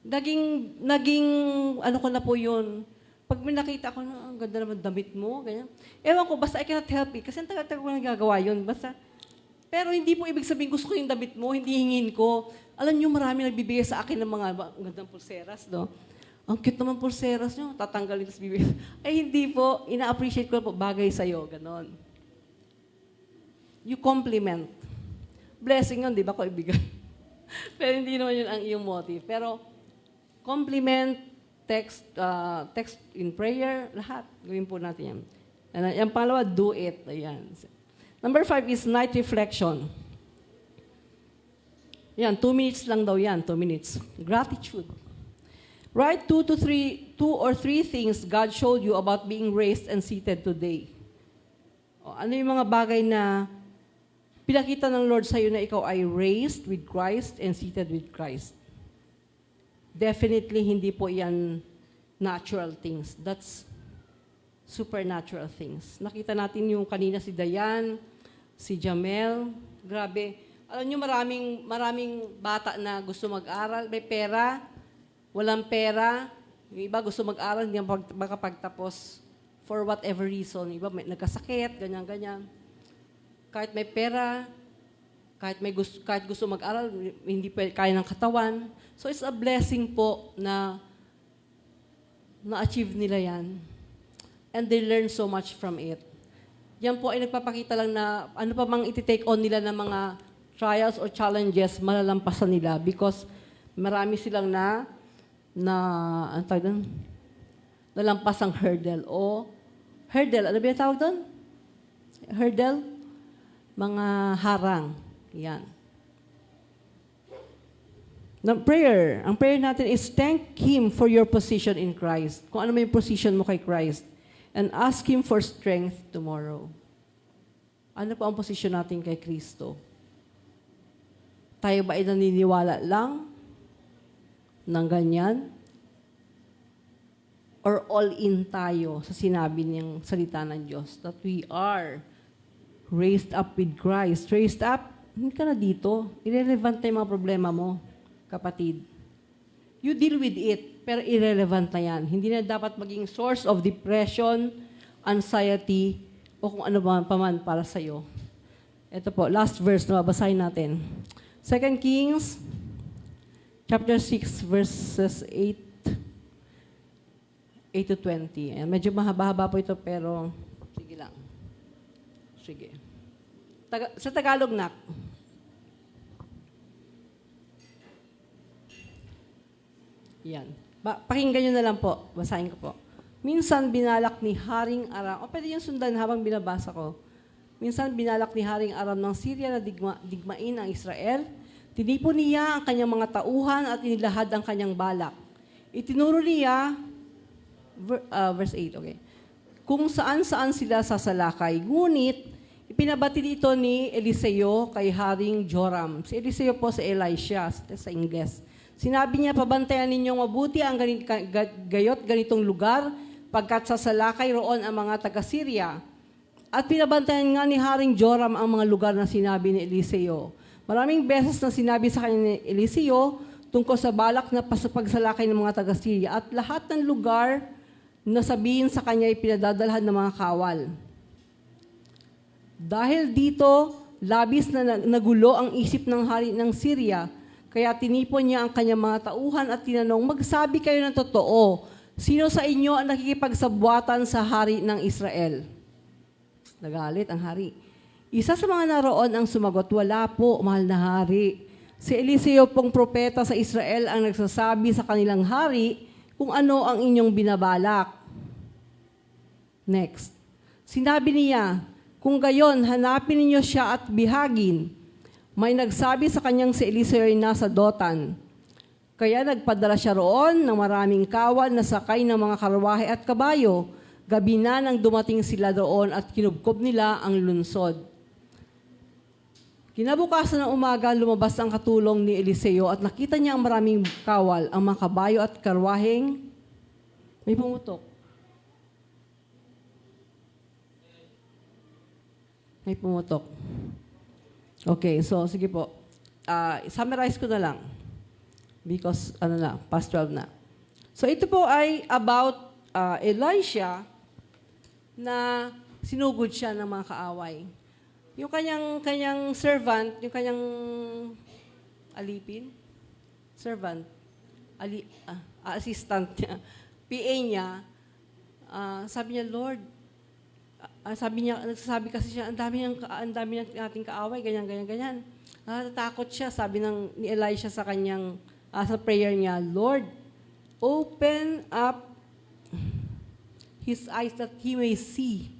Naging ano ko na po yun. Pag may nakita ko na, ang ganda naman damit mo, ganyan. Ewan ko, basta I cannot help it. Kasi ang tagal-tagal ko nagagawa yun. Pero hindi po ibig sabihin, gusto ko yung damit mo, hindi hingin ko. Alam niyo, marami nagbibigay sa akin ng mga gandang pulseras, no? Ang cute naman pulseras niyo, tatanggalin tapos bibigay. Ay, hindi po. Ina-appreciate ko po, bagay sa'yo, ganon. You compliment. Blessing yun, di ba, kaibigan? Pero hindi naman yun ang iyong motive. Pero, compliment, text in prayer, lahat. Gawin po natin yan. And yung pangalawa, do it. Ayan. Number 5 is night reflection. Yan, 2 minutes lang daw yan, 2 minutes. Gratitude. Write 2 or 3 things God showed you about being raised and seated today. O, ano yung mga bagay na pinakita ng Lord sa'yo na ikaw ay raised with Christ and seated with Christ? Definitely, hindi po yan natural things. That's supernatural things. Nakita natin yung kanina si Dayan, si Jamel. Grabe. Alam nyo, maraming bata na gusto mag-aral. May pera, walang pera. Yung iba gusto mag-aral, hindi makapagtapos for whatever reason. Iba may nagkasakit, ganyan-ganyan. Kahit may pera, kahit gusto mag-aral, hindi kaya ng katawan. So it's a blessing po na na-achieve nila yan. And they learn so much from it. Yan po ay nagpapakita lang na ano pa mang iti-take on nila ng mga trials or challenges, malalampasan nila because marami silang nalampasang hurdle. Ano ba yung tawag doon? Hurdle? Mga harang. Yan. Ang prayer natin is thank Him for your position in Christ. Kung ano may position mo kay Christ. And ask Him for strength tomorrow. Ano po ang position natin kay Kristo? Tayo ba ay naniniwala lang ng ganyan? Or all in tayo sa sinabi niyang salita ng Diyos that we are raised up with Christ. Raised up, hindi ka na dito. Irrelevant na yung mga problema mo, kapatid. You deal with it, pero irrelevant na yan. Hindi na dapat maging source of depression, anxiety, o kung ano pa man para sa'yo. Ito po, last verse na babasahin natin. 2 Kings, chapter 6, verses 8 to 20. Ayan, medyo mahaba-haba po ito, pero sige lang. Sige. Sa Tagalog, nak. Yan. Pakinggan nyo na lang po. Basahin ko po. Minsan binalak ni Haring Aram, pwede yung sundan habang binabasa ko. Minsan binalak ni Haring Aram ng Syria na digmain ang Israel. Tinipon niya ang kanyang mga tauhan at inilahad ang kanyang balak. Itinuro niya, verse 8, okay. Kung saan-saan sila sasalakay, ngunit ipinabati ito ni Eliseo kay Haring Joram. Si Eliseo po sa Elisha, sa Ingles. Sinabi niya, pabantayan ninyong mabuti ang ganitong lugar, pagkat sasalakay roon ang mga taga-Syria. At pinabantayan nga ni Haring Joram ang mga lugar na sinabi ni Eliseo. Maraming beses na sinabi sa kanya ni Eliseo tungkol sa balak na pagsalakay ng mga taga-Syria. At lahat ng lugar na sabihin sa kanya ay pinadadalhan ng mga kawal. Dahil dito, labis na nagulo ang isip ng hari ng Syria, kaya tinipon niya ang kanyang mga tauhan at tinanong, magsabi kayo ng totoo, sino sa inyo ang nakikipagsabwatan sa hari ng Israel? Nagalit ang hari. Isa sa mga naroon ang sumagot, wala po, mahal na hari. Si Eliseo pong propeta sa Israel ang nagsasabi sa kanilang hari kung ano ang inyong binabalak. Next. Sinabi niya, kung gayon, hanapin ninyo siya at bihagin. May nagsabi sa kanyang si Eliseo ay nasa Dotan. Kaya nagpadala siya roon ng maraming kawal na sakay ng mga karwahe at kabayo. Gabi na nang dumating sila doon at kinubkob nila ang lunsod. Kinabukasan ng umaga, lumabas ang katulong ni Eliseo at nakita niya ang maraming kawal, ang mga kabayo at karwaheng may pumutok. May pumutok. Okay, so sige po. Summarize ko na lang. Because, past 12 na. So ito po ay about Elisha na sinugod siya ng mga kaaway. Yung kanyang servant, yung kanyang alipin, servant, assistant niya, PA niya, sabi niya, Lord, nagsasabi kasi siya, ang dami nating kaaway, ganyan. Natatakot siya, sabi ni Elisha sa kanyang, sa prayer niya, Lord, open up his eyes that he may see.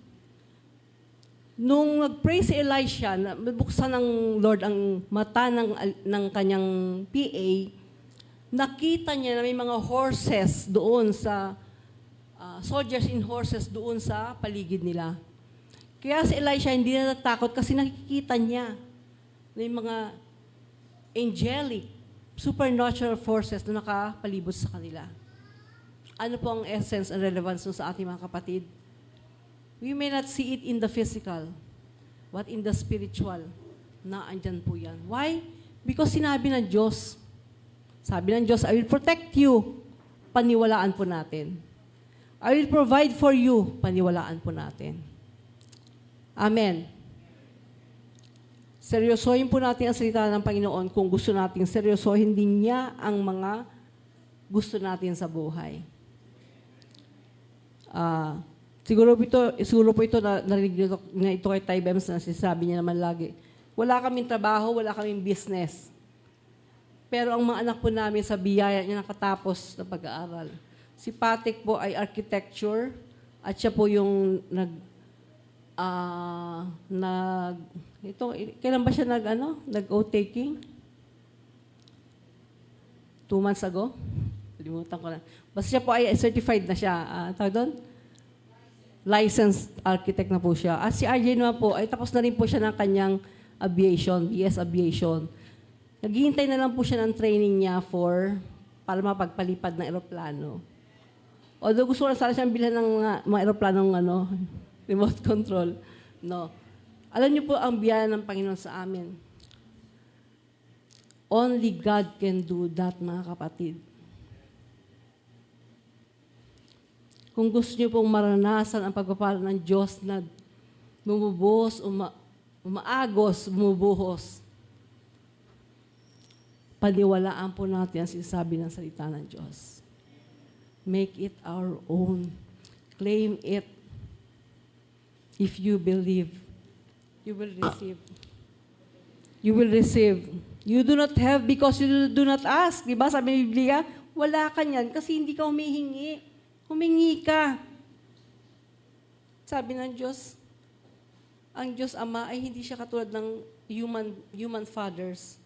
Nung nag-pray si Elisha, buksan ng Lord ang mata ng kanyang PA, nakita niya na may mga horses doon sa, soldiers in horses doon sa paligid nila. Kaya si Elisha hindi na natakot kasi nakikita niya na yung mga angelic, supernatural forces na nakapalibot sa kanila. Ano po ang essence and relevance sa ating mga kapatid? We may not see it in the physical, but in the spiritual, na andyan po yan. Why? Because sinabi ng Diyos, sabi ng Diyos, I will protect you, paniwalaan po natin. I will provide for you, paniwalaan po natin. Amen. Seryosohin po natin ang salita ng Panginoon kung gusto natin seryosohin din niya ang mga gusto natin sa buhay. Siguro po ito narinig na ito kay Ty Bems na sinasabi niya naman lagi. Wala kaming trabaho, wala kaming business. Pero ang mga anak po namin sa biyaya niya nakatapos na pag-aaral. Si Patrick po ay architecture at siya po yung kailan ba siya nag-o-taking? 2 months ago? Limutan ko na. Basta siya po ay certified na siya. Tawag doon? Licensed architect na po siya. At si RJ naman po, ay tapos na rin po siya ng kanyang aviation, BS Aviation. Naghihintay na lang po siya ng training niya para mapagpalipad ng eroplano. Although gusto ko na sana siyang bilhan ng mga eroplanong remote control. No. Alam niyo po ang biyaya ng Panginoon sa amin. Only God can do that, mga kapatid. Kung gusto niyo pong maranasan ang pagpapala ng Diyos na bumubuhos, umaagos, bumubuhos, paniwalaan po natin ang sinasabi ng salita ng Diyos. Make it our own. Claim it. If you believe, you will receive. You will receive. You do not have because you do not ask. Diba sabi ng Biblia, wala ka niyan kasi hindi ka humihingi. Humingi ka. Sabi ng Diyos, ang Diyos Ama ay hindi siya katulad ng human fathers.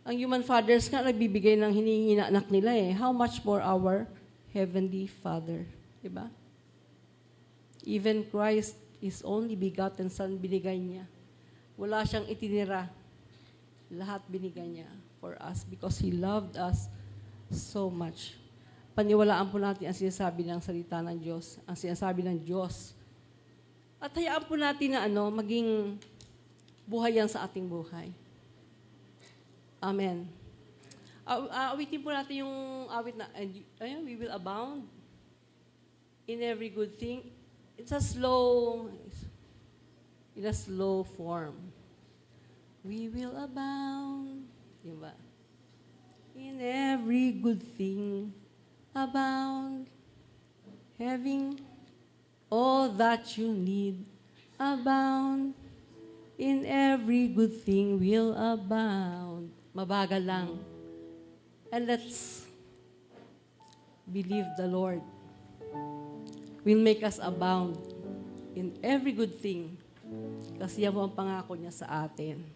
Ang human fathers nga nagbibigay ng hinihingi na anak nila eh. How much more our Heavenly Father? Diba? Even Christ His only begotten Son, binigay niya. Wala siyang itinira. Lahat binigay niya for us because He loved us so much. Paniwalaan po natin ang sinasabi ng salita ng Diyos, ang sinasabi ng Diyos. At hayaan po natin na maging buhay yan sa ating buhay. Amen. Awitin po natin yung awit na, we will abound in every good thing. It's in a slow form. We will abound. Diba? In every good thing, abound. Having all that you need, abound. In every good thing will abound. Mabagal lang. And let's believe the Lord will make us abound in every good thing. Kasi yan po ang pangako niya sa atin.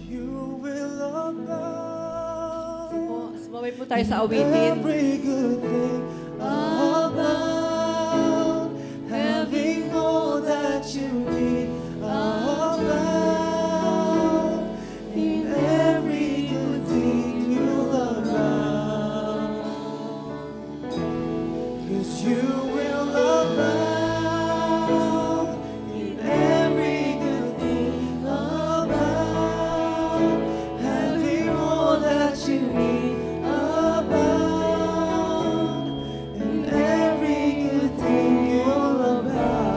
You will abound.
Sumabay po tayo sa awitin.
Every good thing abound, having all that you need abound. In every good thing you'll abound, 'cause you will abound. In every good thing abound, having all that you need abound. In every good thing you'll abound.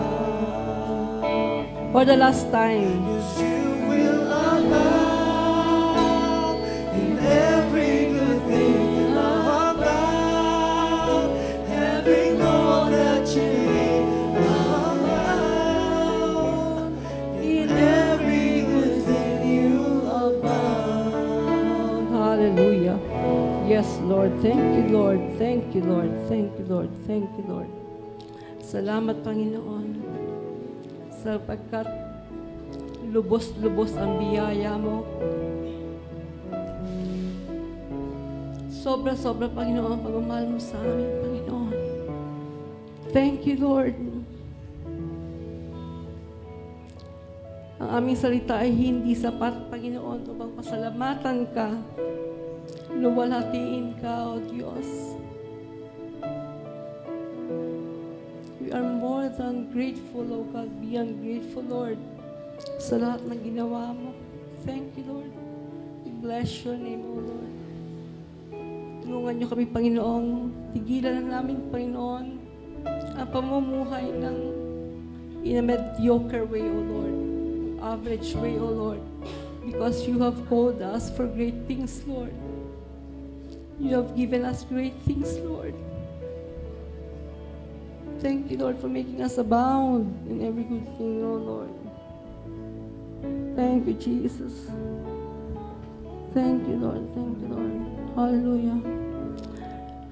For the last time.
'Cause you will abound. In every good thing abound, having all that you need abound. In every good thing you'll abound.
Hallelujah. Yes, Lord. Thank you, Lord. Thank you, Lord. Thank you, Lord. Thank you, Lord. Salamat, Panginoon, sapagkat lubos-lubos ang biyaya mo. Sobra-sobra, Panginoon, ang pagmamahal mo sa amin, Panginoon. Thank you, Lord. Ang aming salita ay hindi sapat, Panginoon, upang pasalamatan ka, luwalhatiin ka, O Diyos. We are more than grateful, O God, beyond grateful, Lord, sa lahat ng ginawa mo. Thank you, Lord. We bless your name, O Lord. Tulungan niyo kami, Panginoon. Tigilan na namin, Panginoon, ang pamumuhay ng in a mediocre way, O Lord. Average way, O Lord. Because you have called us for great things, Lord. You have given us great things, Lord. Thank you, Lord, for making us abound in every good thing, O Lord. Thank you, Jesus. Thank you, Lord. Thank you, Lord. Hallelujah.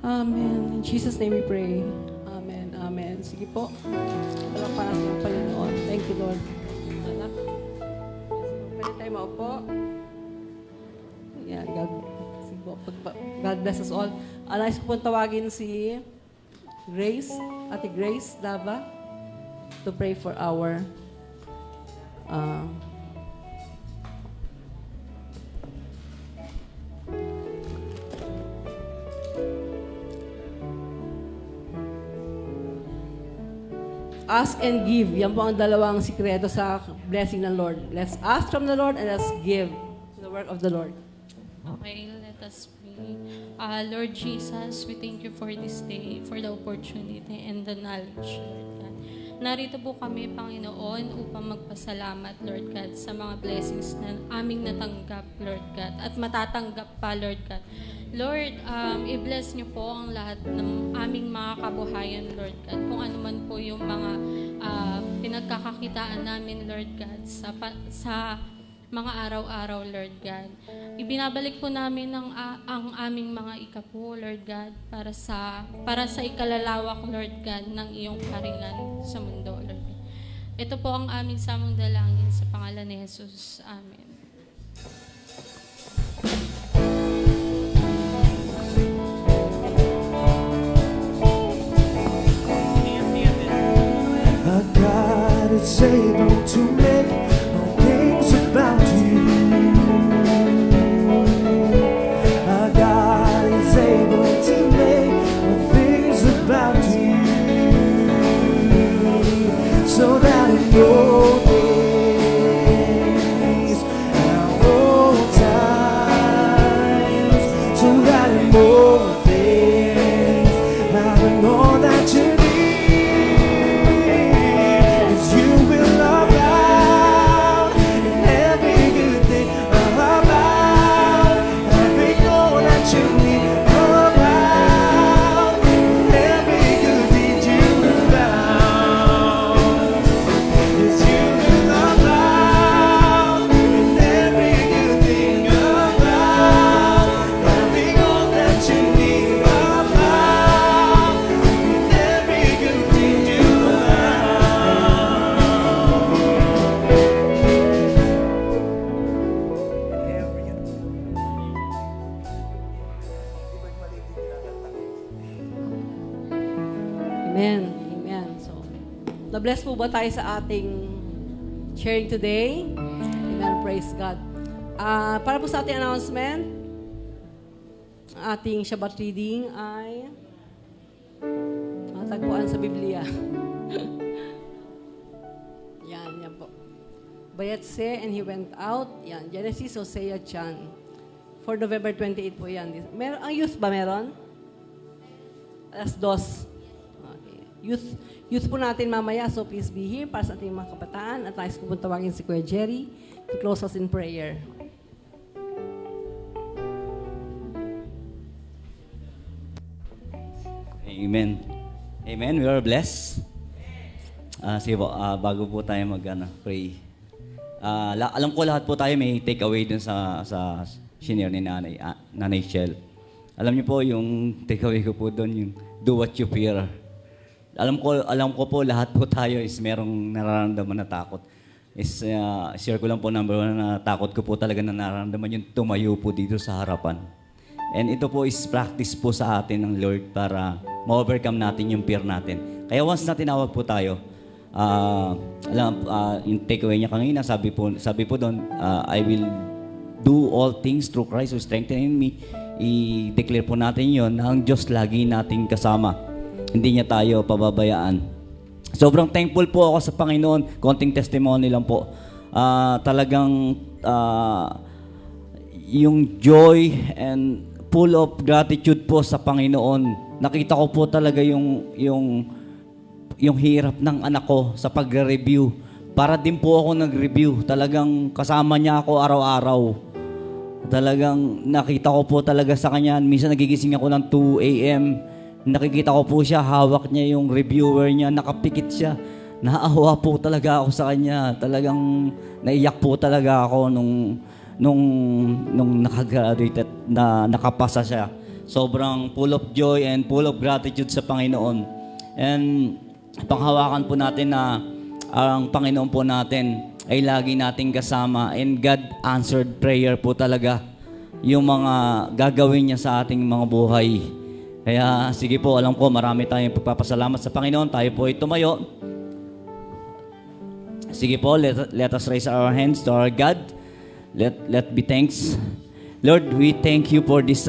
Amen. In Jesus' name we pray. Amen. Amen. Sige po. Palakpakan natin ang Panginoon. Thank you, Lord. Anak. Pwede tayo maupo. Yeah, sige po. God bless us all. Nais ko po tawagin si Grace, Ate Grace Dava, to pray for our ask and give. Yan po ang dalawang sikreto sa blessing ng Lord. Let's ask from the Lord and let's give to the work of the Lord.
Okay, let us pray. Lord Jesus, we thank you for this day, for the opportunity and the knowledge, Lord God. Narito po kami, Panginoon, upang magpasalamat, Lord God, sa mga blessings na aming natanggap, Lord God, at matatanggap pa, Lord God. Lord, i-bless niyo po ang lahat ng aming mga kabuhayan, Lord God. Kung ano man po yung mga pinagkakakitaan namin, Lord God, sa mga araw-araw, Lord God. Ibinabalik po namin ang aming mga ikapu, Lord God, para sa ikalalawak, Lord God, ng iyong karilan sa mundo, Lord God. Ito po ang aming samong dalangin sa pangalan ni Jesus. Amen.
Our God is able to make all things about you. Our God is able to make all things about you. So that in all things and all times, so that in all things and all that you need.
Amen. Amen. So, na-bless po ba tayo sa ating sharing today? Amen. Praise God. Para po sa ating announcement, ang ating Shabbat reading ay tagpuan sa Biblia. Yan po. Bayatse and he went out. Yan, Genesis, Hosea, Chan. For November 28 po yan. Ang youth ba meron? Alas 2. Okay. Youth po natin mamaya, so please be here para sa ating mga kabataan. At nais ko po tawagin si Kuya Jerry to close us in prayer.
Amen. Amen. We are blessed. Sige po, bago po tayo pray. Alam ko lahat po tayo may takeaway dun sa senior ni Nanay Shell. Alam niyo po yung takeaway ko po doon, yung do what you fear. Alam ko po lahat po tayo is merong nararamdaman na takot. Share ko lang po number 1 na takot ko po talaga na nararamdaman yung tumayo po dito sa harapan. And ito po is practice po sa atin ng Lord para ma-overcome natin yung fear natin. Kaya once na tinawag po tayo, yung takeaway niya kanina, sabi po doon, I will do all things through Christ who strengthens me. I-declare po natin yon na ang Diyos lagi nating kasama. Hindi niya tayo pababayaan. Sobrang thankful po ako sa Panginoon. Konting testimony lang po. Talagang yung joy and full of gratitude po sa Panginoon. Nakita ko po talaga yung hirap ng anak ko sa pagre-review. Para din po ako nag-review. Talagang kasama niya ako araw-araw. Talagang nakita ko po talaga sa kanya. Minsan nagigising ako ng 2 a.m. Nakikita ko po siya, hawak niya yung reviewer niya, nakapikit siya. Naawa po talaga ako sa kanya. Talagang naiyak po talaga ako nung nakagraduate at nakapasa siya. Sobrang full of joy and full of gratitude sa Panginoon. And panghawakan po natin na ang Panginoon po natin ay lagi nating kasama. And God answered prayer po talaga yung mga gagawin niya sa ating mga buhay. Kaya sige po, alam ko marami tayong pagpapasalamat sa Panginoon. Tayo po ay tumayo. Sige po, let us raise our hands to our God. Let be thanks. Lord, we thank you for this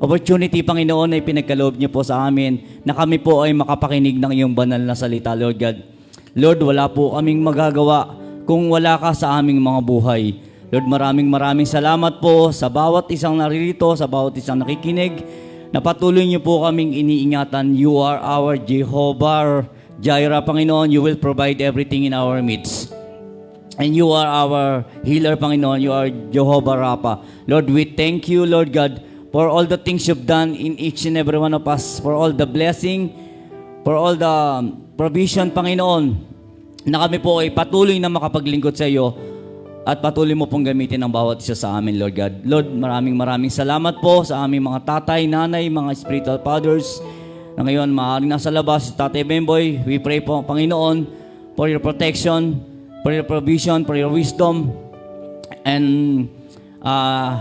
opportunity, Panginoon, na pinagkaloob niyo po sa amin na kami po ay makapakinig ng iyong banal na salita, Lord God. Lord, wala po kaming magagawa kung wala ka sa aming mga buhay. Lord, maraming salamat po sa bawat isang naririto, sa bawat isang nakikinig, na patuloy niyo po kaming iniingatan. You are our Jehovah Jireh, Panginoon. You will provide everything in our midst. And you are our healer, Panginoon. You are Jehovah Rapha. Lord, we thank you, Lord God, for all the things you've done in each and every one of us, for all the blessing, for all the provision, Panginoon, na kami po ay patuloy na makapaglingkod sa iyo. at patuloy mo pong gamitin ang bawat isa sa amin, Lord God. Lord, maraming salamat po sa aming mga tatay, nanay, mga spiritual fathers na ngayon maaaring nasa labas, si Tatay Bemboy. We pray po, Panginoon, for your protection, for your provision, for your wisdom, and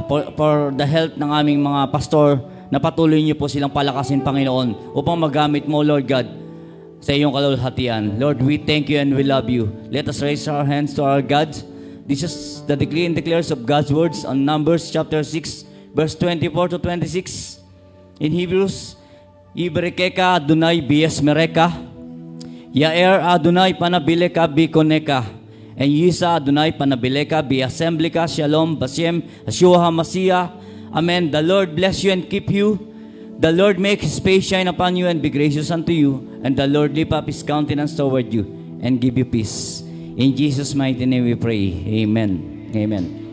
for the health ng aming mga pastor, na patuloy niyo po silang palakasin, Panginoon, upang magamit mo, Lord God, sa iyong kalulhatian. Lord, we thank you and we love you. Let us raise our hands to our God. This is the decree and declares of God's words on Numbers chapter 6, verse 24 to 26. In Hebrews, Iberekeka Adonai bies mereka, Yaer Adonai panabileka bikoneka, and Yisa Adonai panabileka biasemblika shalom bashem Yeshua HaMashiach. Amen. The Lord bless you and keep you. The Lord make His face shine upon you and be gracious unto you. And the Lord lift up His countenance toward you and give you peace. In Jesus' mighty name we pray. Amen. Amen.